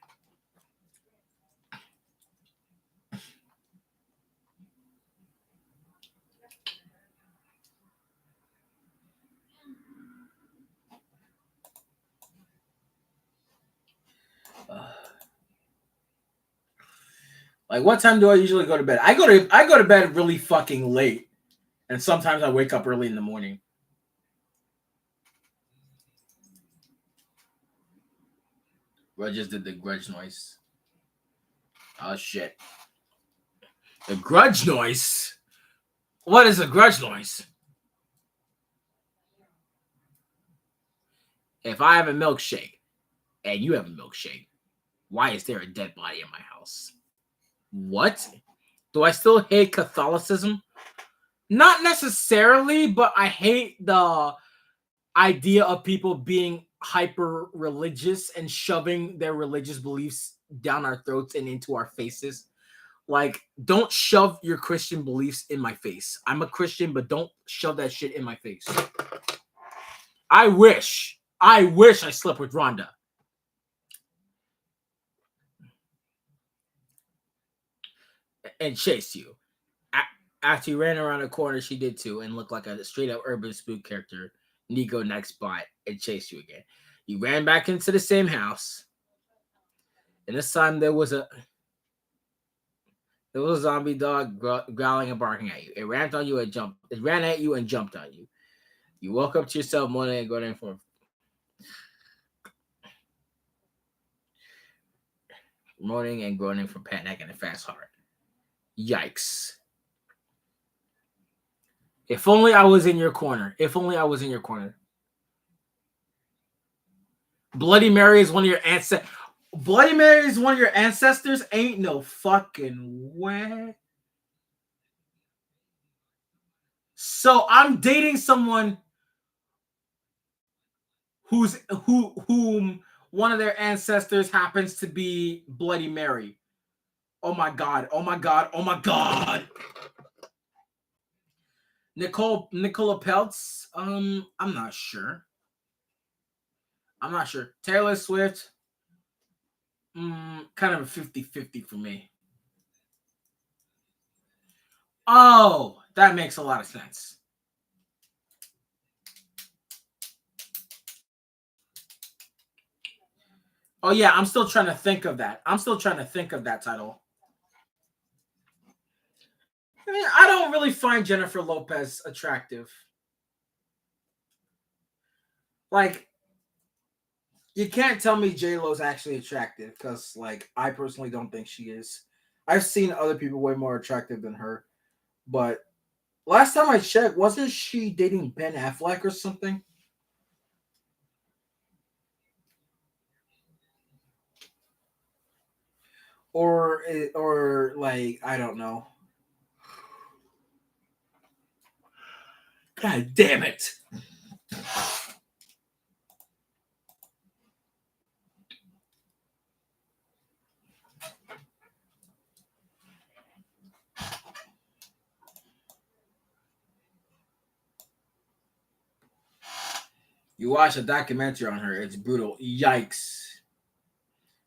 Uh, like, what time do I usually go to bed? I go to bed really fucking late, and sometimes I wake up early in the morning. I just did the grudge noise. Oh shit. The grudge noise? What is a grudge noise? If I have a milkshake and you have a milkshake, why is there a dead body in my house? What? Do I still hate Catholicism? Not necessarily, but I hate the idea of people being hyper religious and shoving their religious beliefs down our throats and into our faces. Like, don't shove your Christian beliefs in my face. I'm a Christian, but don't shove that shit in my face. I wish I slept with Rhonda. And chased you. After you ran around the corner, she did too, and looked like a straight up urban spook character. Nico next spot and chased you again. You ran back into the same house, and this time there was a zombie dog growling and barking at you. It ran on you and jumped. It ran at you and jumped on you. You woke up to yourself moaning and groaning for panic and a fast heart. Yikes. If only I was in your corner. If only I was in your corner. Bloody Mary is one of your ancestors. Bloody Mary is one of your ancestors? Ain't no fucking way. So I'm dating someone whom one of their ancestors happens to be Bloody Mary. Oh my god. Oh my god. Oh my god. Nicola Peltz? I'm not sure. Taylor Swift? Kind of a 50-50 for me. Oh, that makes a lot of sense. Oh yeah, I'm still trying to think of that. Title. I mean, I don't really find Jennifer Lopez attractive. Like, you can't tell me J Lo's actually attractive because, like, I personally don't think she is. I've seen other people way more attractive than her, but last time I checked, wasn't she dating Ben Affleck or something? Or like, I don't know. God damn it. You watch a documentary on her, it's brutal. Yikes.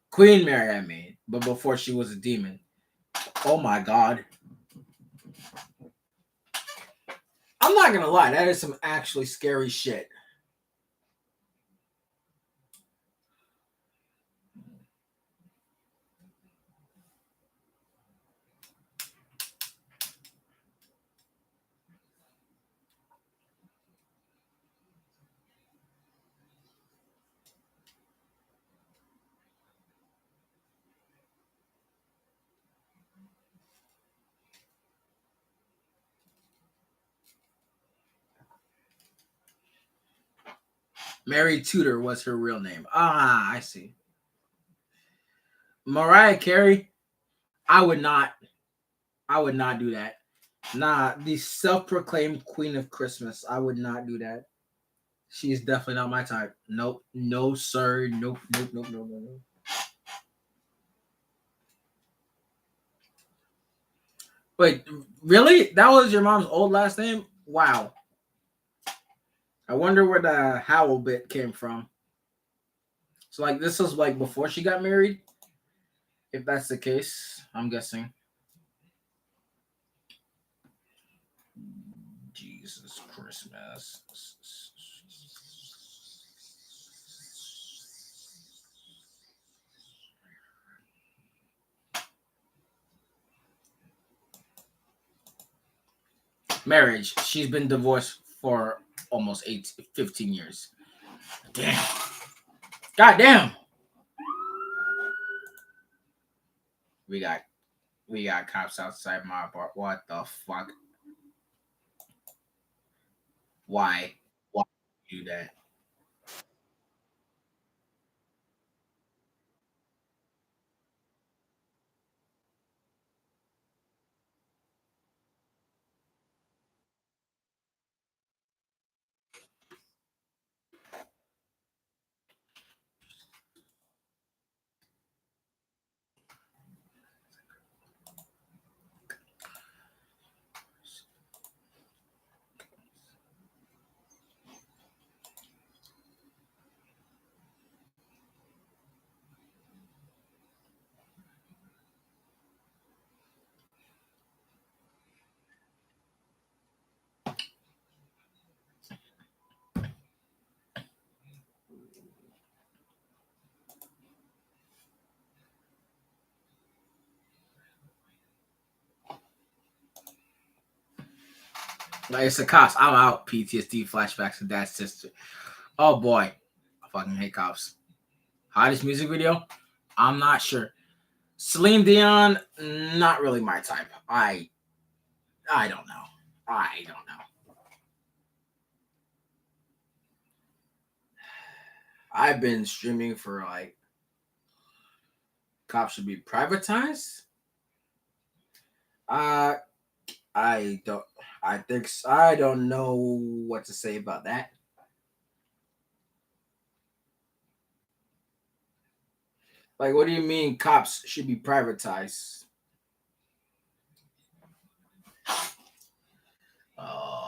Queen Mary, I mean, but before she was a demon. Oh my god. I'm not gonna lie, that is some actually scary shit. Mary Tudor was her real name. Ah, I see. Mariah Carey, I would not. I would not do that. Nah, the self-proclaimed queen of Christmas. I would not do that. She's definitely not my type. Nope. No, sir. Nope. Nope. Nope. Nope. Nope. Nope. Wait, really? That was your mom's old last name? Wow. I wonder where the Howell bit came from. So, like, this was like before she got married. If that's the case, I'm guessing. Jesus Christmas. Marriage. She's been divorced for almost 15 years. Damn. God damn. We got we got cops outside my bar. What the fuck? Why? Why do that? Like it's the cops. I'm out. PTSD flashbacks to dad's sister. Oh boy, I fucking hate cops. Hottest music video? I'm not sure. Celine Dion, not really my type. I don't know. I don't know. I've been streaming for like cops should be privatized. Uh, I don't. I don't know what to say about that. Like, what do you mean cops should be privatized? Uh,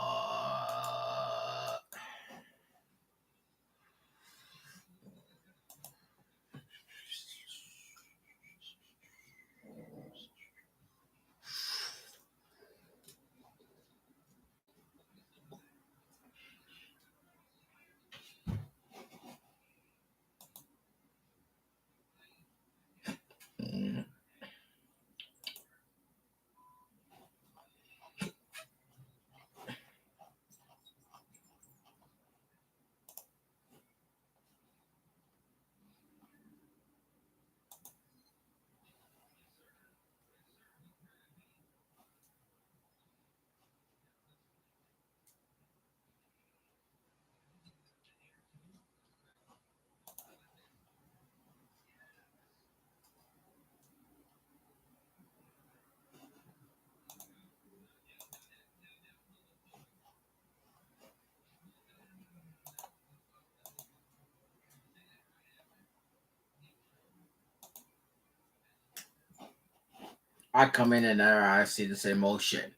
I come in and there, I see the same old shit.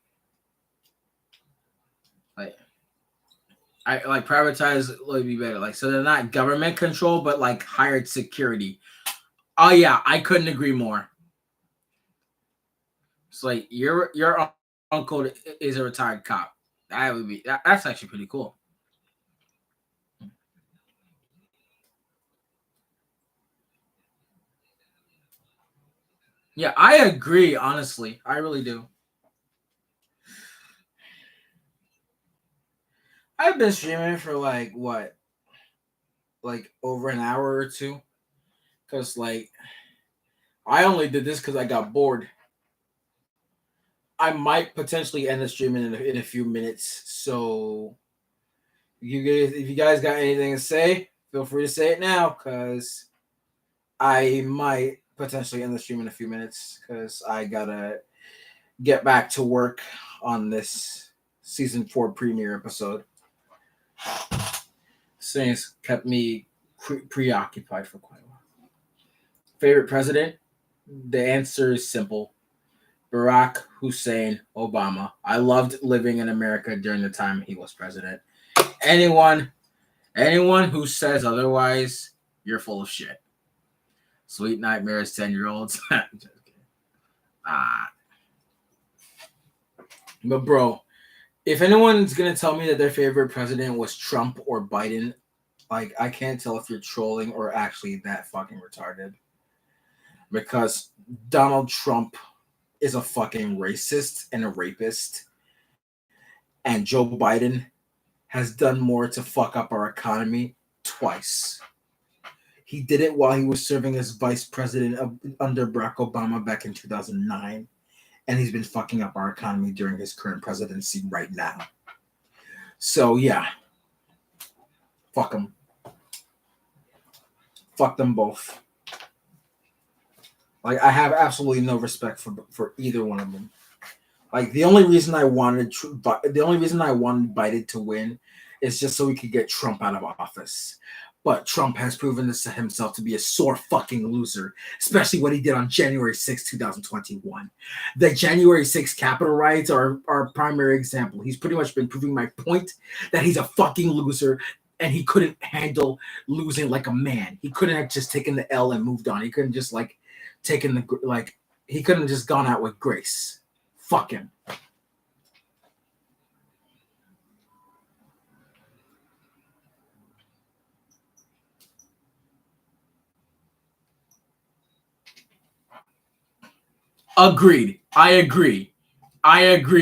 Like, I like privatize would be better. Like, so they're not government control, but like hired security. Oh yeah, I couldn't agree more. It's like your uncle is a retired cop. That would be that's actually pretty cool. Yeah, I agree. Honestly, I really do. I've been streaming for like what, like over an hour or two, because like I only did this because I got bored. I might potentially end the streaming in a few minutes. So if you guys got anything to say, feel free to say it now, because I might potentially end the stream in a few minutes because I gotta get back to work on this season 4 premiere episode. Things kept me preoccupied for quite a while. Favorite president? The answer is simple. Barack Hussein Obama. I loved living in America during the time he was president. Anyone who says otherwise, you're full of shit. Sweet nightmares, 10-year-olds. But bro, if anyone's gonna tell me that their favorite president was Trump or Biden, like, I can't tell if you're trolling or actually that fucking retarded. Because Donald Trump is a fucking racist and a rapist. And Joe Biden has done more to fuck up our economy twice. He did it while he was serving as vice president under Barack Obama back in 2009. And he's been fucking up our economy during his current presidency right now. So, yeah. Fuck them. Fuck them both. Like, I have absolutely no respect for either one of them. Like, the only reason I wanted Biden to win is just so we could get Trump out of office. But Trump has proven himself to be a sore fucking loser, especially what he did on January 6, 2021. The January 6 Capitol riots are our primary example. He's pretty much been proving my point that he's a fucking loser, and he couldn't handle losing like a man. He couldn't have just taken the L and moved on. He couldn't just he couldn't have just gone out with grace. Fuck him. Agreed. I agree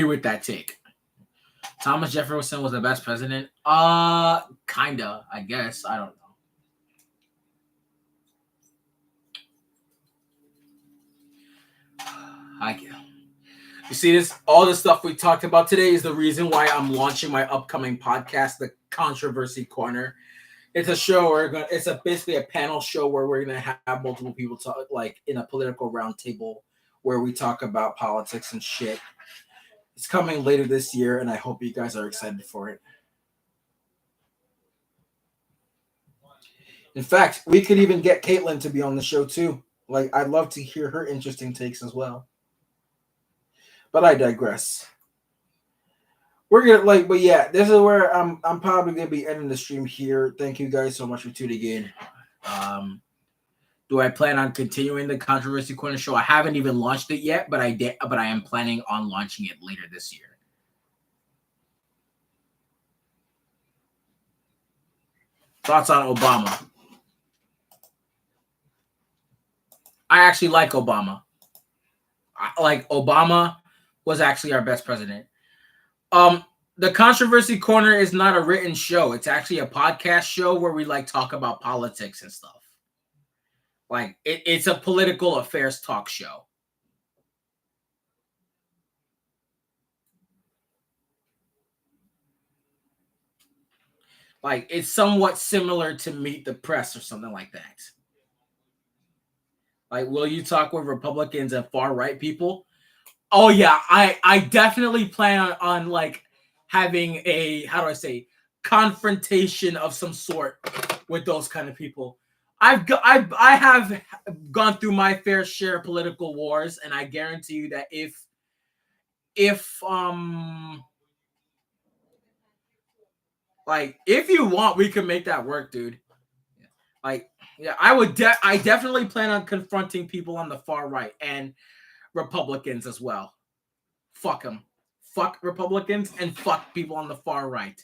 with that take. Thomas Jefferson was the best president? Kinda, I guess. I don't know. You see this? All the stuff we talked about today is the reason why I'm launching my upcoming podcast, The Controversy Corner. It's a show it's basically a panel show where we're gonna have multiple people talk, like in a political roundtable, where we talk about politics and shit. It's coming later this year, and I hope you guys are excited for it. In fact, we could even get Caitlin to be on the show too. Like, I'd love to hear her interesting takes as well. But I digress. We're gonna but yeah, this is where I'm probably gonna be ending the stream here. Thank you guys so much for tuning in. Do I plan on continuing the Controversy Corner show? I haven't even launched it yet, but I am planning on launching it later this year. Thoughts on Obama? I actually like Obama. Obama was actually our best president. The Controversy Corner is not a written show. It's actually a podcast show where we talk about politics and stuff. It's a political affairs talk show. It's somewhat similar to Meet the Press or something like that. Will you talk with Republicans and far right people? Oh yeah, I definitely plan on having a, how do I say, confrontation of some sort with those kind of people. I have gone through my fair share of political wars, and I guarantee you that if you want, we can make that work, dude. Yeah, I definitely plan on confronting people on the far right and Republicans as well. Fuck them. Fuck Republicans and fuck people on the far right.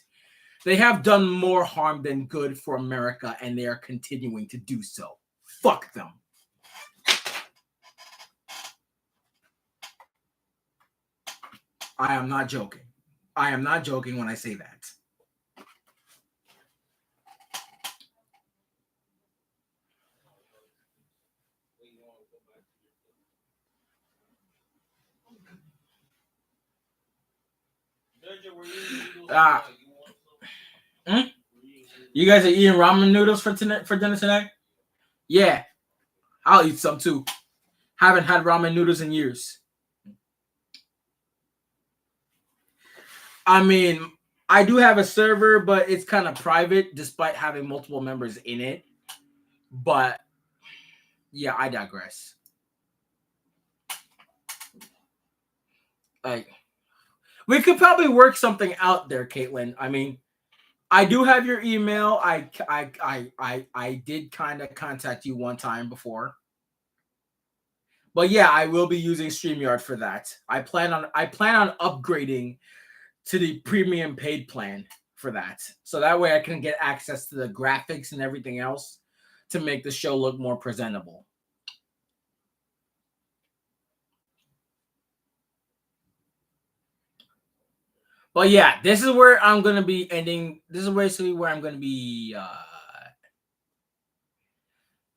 They have done more harm than good for America, and they are continuing to do so. Fuck them. I am not joking. I am not joking when I say that. Hmm? You guys are eating ramen noodles for tonight for dinner tonight? Yeah, I'll eat some too. Haven't had ramen noodles in years. I mean, I do have a server, but it's kind of private, despite having multiple members in it. But yeah, I digress. Like, we could probably work something out there, Caitlin. I mean, I do have your email. I did kind of contact you one time before. But yeah, I will be using StreamYard for that. I plan on upgrading to the premium paid plan for that. So that way I can get access to the graphics and everything else to make the show look more presentable. But yeah, this is where I'm gonna be ending. This is basically where I'm gonna be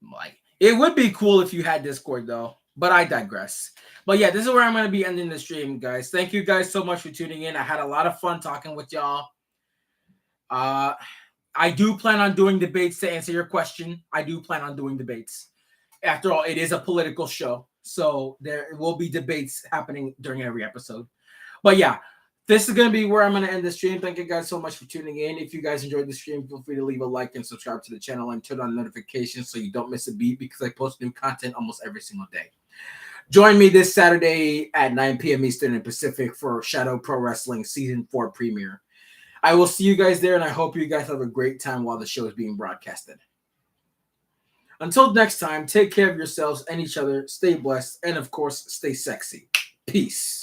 like it would be cool if you had Discord though, but I digress. But yeah, this is where I'm gonna be ending the stream, guys. Thank you guys so much for tuning in. I had a lot of fun talking with y'all. Uh I do plan on doing debates to answer your question. I do plan on doing debates. After all, it is a political show. So there will be debates happening during every episode. But yeah, this is going to be where I'm going to end the stream. Thank you guys so much for tuning in. If you guys enjoyed the stream, feel free to leave a like and subscribe to the channel and turn on notifications so you don't miss a beat because I post new content almost every single day. Join me this Saturday at 9 p.m. Eastern and Pacific for Shadow Pro Wrestling Season 4 premiere. I will see you guys there, and I hope you guys have a great time while the show is being broadcasted. Until next time, take care of yourselves and each other, stay blessed, and of course, stay sexy. Peace.